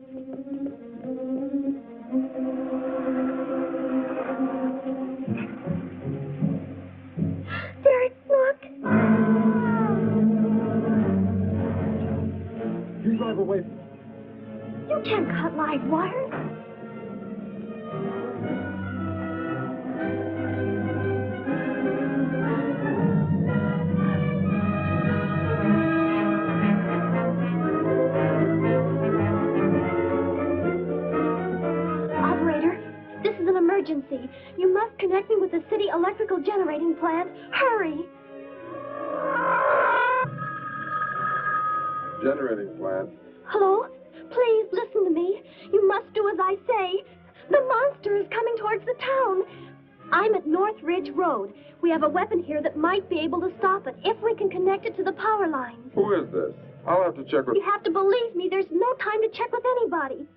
Derek, look. You drive away. You can't cut live wires. Operator, this is an emergency. You must connect me with the city electrical generating plant. Hurry! generating plant. Hello? Please listen to me. You must do as I say. The monster is coming towards the town. I'm at North Ridge Road. We have a weapon here that might be able to stop it if we can connect it to the power lines. Who is this? I'll have to check with... You have to believe me. There's no time to check with anybody.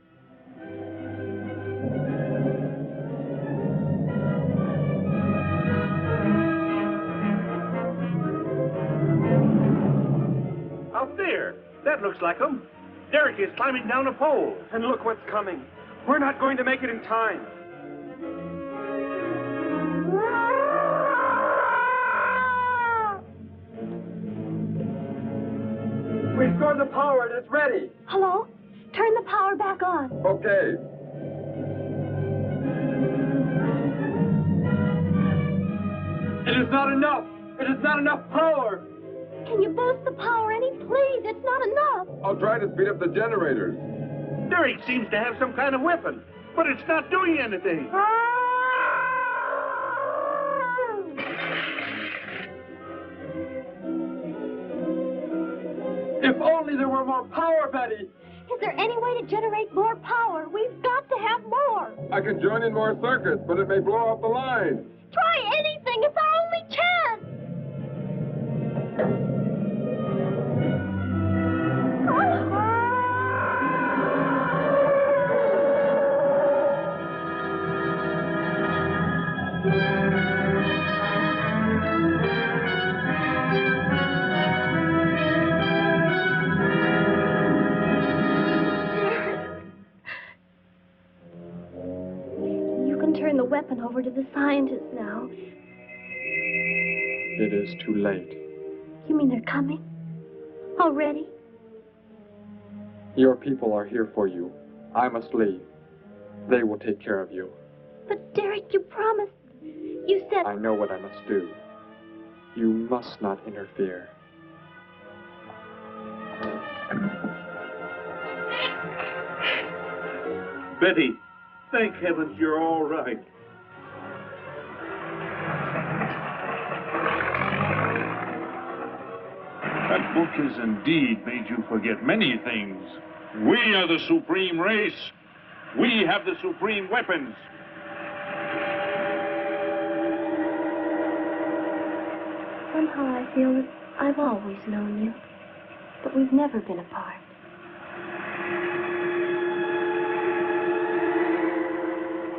Out there. That looks like him. Derek is climbing down a pole. And look what's coming. We're not going to make it in time. Restore the power. It is ready. Hello? Turn the power back on. Okay. It is not enough. It is not enough power. Can you boost the power any, please? It's not enough. I'll try to speed up the generators. Derek seems to have some kind of weapon, but it's not doing anything. If only there were more power, Betty. Is there any way to generate more power? We've got to have more. I can join in more circuits, but it may blow off the line. Try anything. It's our only chance. Turn the weapon over to the scientists now. It is too late. You mean they're coming? Already? Your people are here for you. I must leave. They will take care of you. But Derek, you promised. You said... I know what I must do. You must not interfere. Betty, thank heavens you're all right. That book has indeed made you forget many things. We are the supreme race. We have the supreme weapons. Somehow I feel that I've always known you, but we've never been apart.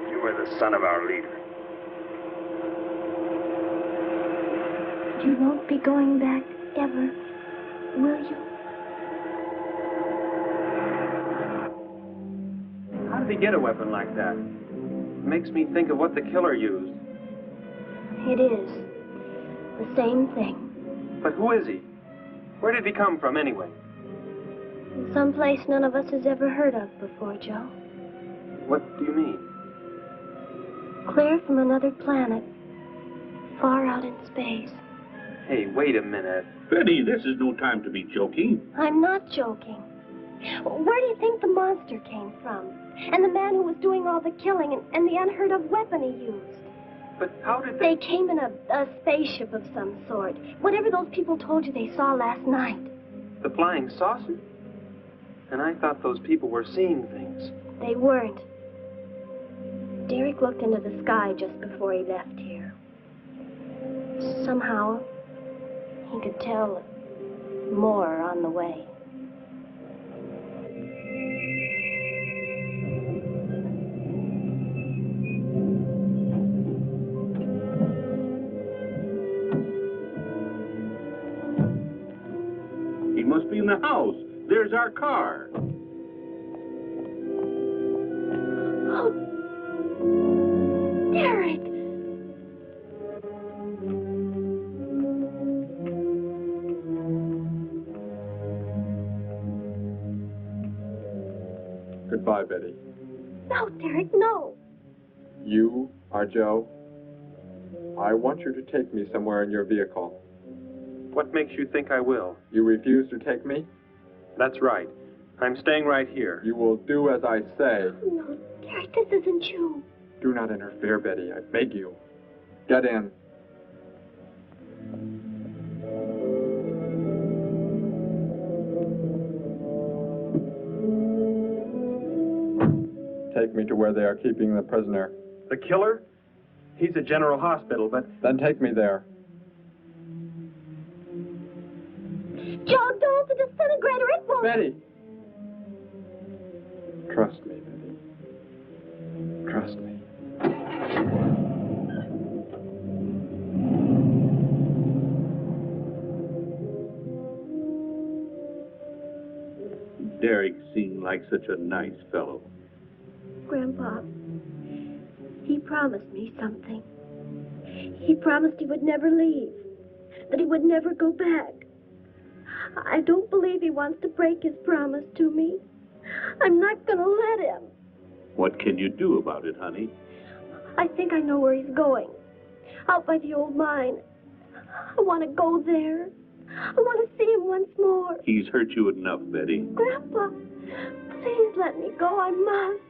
You are the son of our leader. You won't be going back ever, will you? How did he get a weapon like that? It makes me think of what the killer used. It is. The same thing. But who is he? Where did he come from, anyway? Someplace none of us has ever heard of before, Joe. What do you mean? Clear from another planet. Far out in space. Hey, wait a minute. Betty, this is no time to be joking. I'm not joking. Where do you think the monster came from? And the man who was doing all the killing and the unheard of weapon he used? But how did they... They came in a spaceship of some sort. Whatever those people told you they saw last night. The flying saucer? And I thought those people were seeing things. They weren't. Derek looked into the sky just before he left here. Somehow, he could tell more on the way. He must be in the house. There's our car. Oh, Derek! Goodbye, Betty. No, Derek, no. You are Joe. I want you to take me somewhere in your vehicle. What makes you think I will? You refuse to take me? That's right. I'm staying right here. You will do as I say. No, Derek, this isn't you. Do not interfere, Betty. I beg you. Get in. take me to where they are keeping the prisoner. The killer? He's at General Hospital, but... Then take me there. Joe, don't! The disintegrator, it won't... Betty! Trust me, Betty. Trust me. Derek seemed like such a nice fellow. Grandpa, he promised me something. He promised he would never leave, that he would never go back. I don't believe he wants to break his promise to me. I'm not going to let him. What can you do about it, honey? I think I know where he's going. Out by the old mine. I want to go there. I want to see him once more. He's hurt you enough, Betty. Grandpa, please let me go. I must.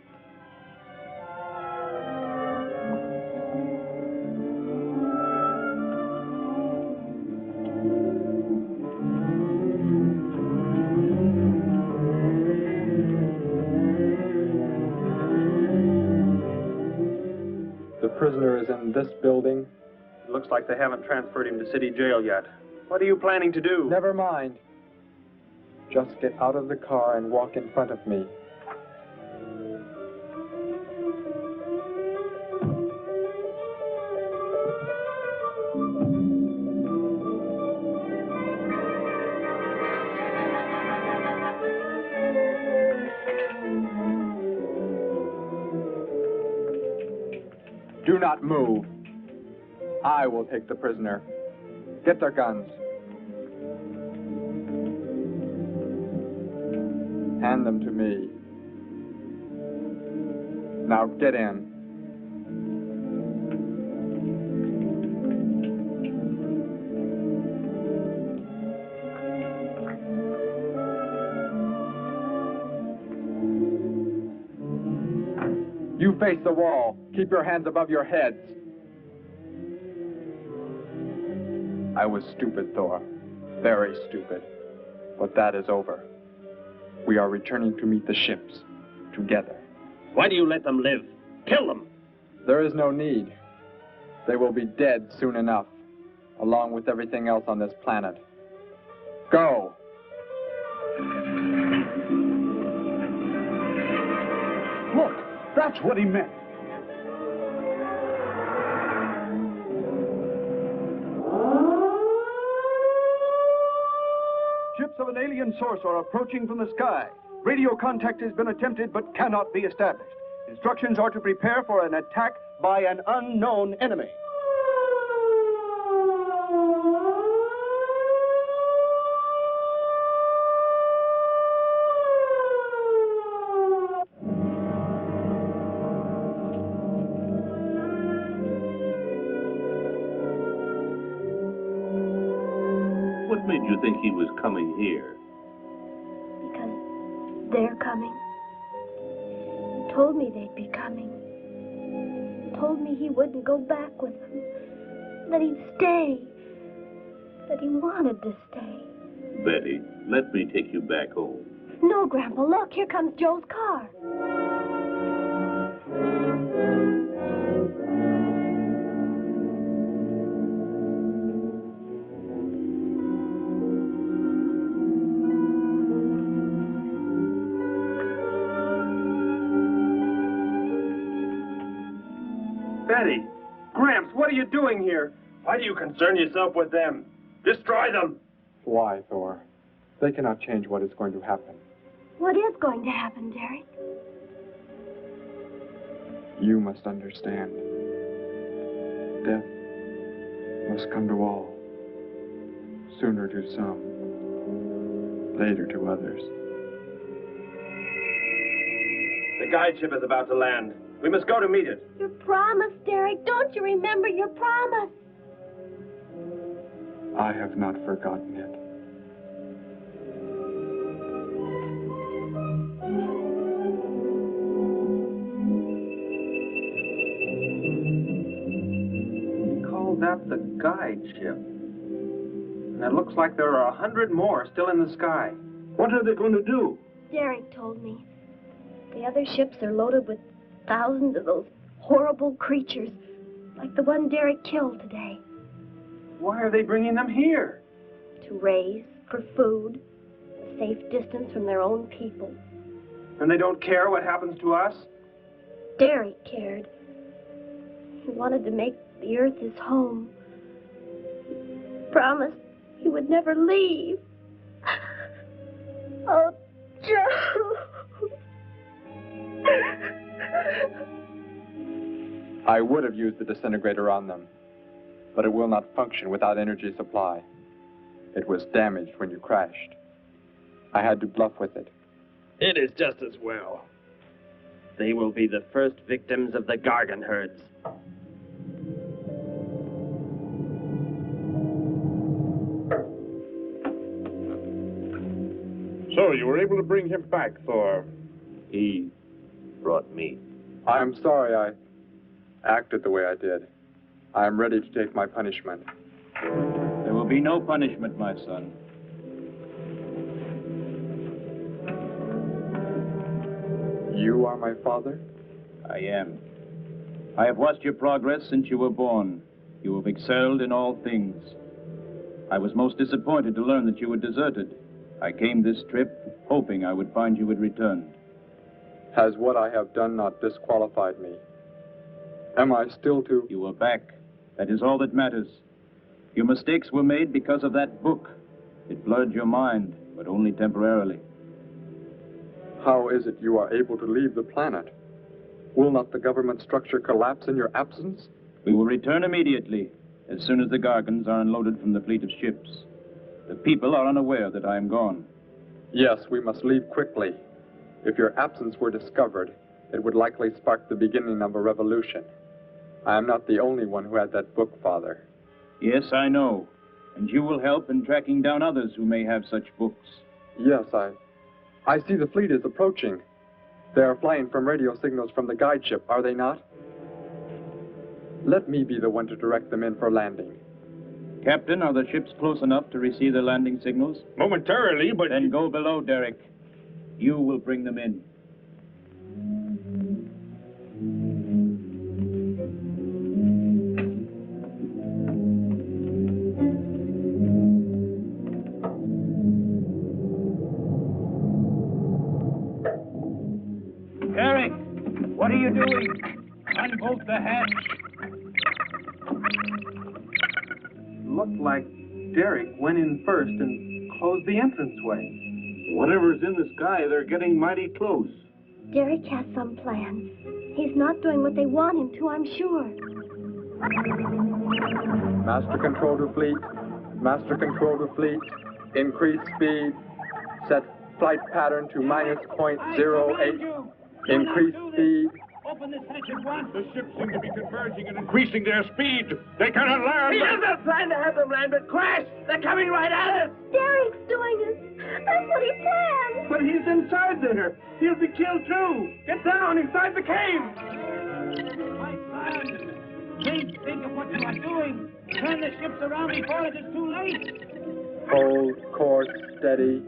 The prisoner is in this building. It looks like they haven't transferred him to city jail yet. What are you planning to do? Never mind. Just get out of the car and walk in front of me. Do not move. I will take the prisoner. Get their guns. Hand them to me. Now get in. You face the wall. Keep your hands above your heads. I was stupid, Thor. Very stupid. But that is over. We are returning to meet the ships. Together. Why do you let them live? Kill them! There is no need. They will be dead soon enough, along with everything else on this planet. Go! Look, that's what he meant. Ships of an alien source are approaching from the sky. Radio contact has been attempted but cannot be established. Instructions are to prepare for an attack by an unknown enemy. What made you think he was coming here? Because they're coming. Told me they'd be coming. Told me he wouldn't go back with them. That he'd stay. That he wanted to stay. Betty, let me take you back home. No, Grandpa, look, here comes Joe's car. Betty! Gramps, what are you doing here? Why do you concern yourself with them? Destroy them! Why, Thor? They cannot change what is going to happen. What is going to happen, Derek? You must understand. Death must come to all. Sooner to some, later to others. The guide ship is about to land. We must go to meet it. Your promise, Derek. Don't you remember your promise? I have not forgotten it. He called that the guide ship. And it looks like there are 100 more still in the sky. What are they going to do? Derek told me. The other ships are loaded with thousands of those horrible creatures, like the one Derek killed today. Why are they bringing them here? To raise for food, a safe distance from their own people. And they don't care what happens to us? Derek cared. He wanted to make the earth his home. He promised he would never leave. Oh, Joe. I would have used the disintegrator on them, but it will not function without energy supply. It was damaged when you crashed. I had to bluff with it. It is just as well. They will be the first victims of the Gargan herds. So, you were able to bring him back, Thor? He brought me. I'm sorry I acted the way I did. I am ready to take my punishment. There will be no punishment, my son. You are my father? I am. I have watched your progress since you were born. You have excelled in all things. I was most disappointed to learn that you had deserted. I came this trip hoping I would find you had returned. Has what I have done not disqualified me? Am I still to... You are back. That is all that matters. Your mistakes were made because of that book. It blurred your mind, but only temporarily. How is it you are able to leave the planet? Will not the government structure collapse in your absence? We will return immediately, as soon as the Gargans are unloaded from the fleet of ships. The people are unaware that I am gone. Yes, we must leave quickly. If your absence were discovered, it would likely spark the beginning of a revolution. I am not the only one who had that book, Father. Yes, I know. And you will help in tracking down others who may have such books. Yes, I see the fleet is approaching. They are flying from radio signals from the guide ship, are they not? Let me be the one to direct them in for landing. Captain, are the ships close enough to receive the landing signals? Momentarily, but... Then go below, Derek. You will bring them in. Derek, what are you doing? Unbolt the hatch. Looked like Derek went in first and closed the entranceway. Whatever's in the sky, they're getting mighty close. Derek has some plans. He's not doing what they want him to, I'm sure. Master control to fleet. Master control to fleet. Increase speed. Set flight pattern to -.08. Increase speed. Open this hatch at once. The ships seem to be converging and increasing their speed. They cannot land. He doesn't plan to have them land, but crash! They're coming right at us! Derek's doing it. That's what he planned. But he's inside there. He'll be killed too. Get down inside the cave. My son, think of what you are doing. Turn the ships around before it is too late. Hold course steady.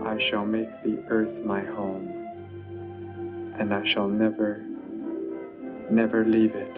I shall make the earth my home, and I shall never, never leave it.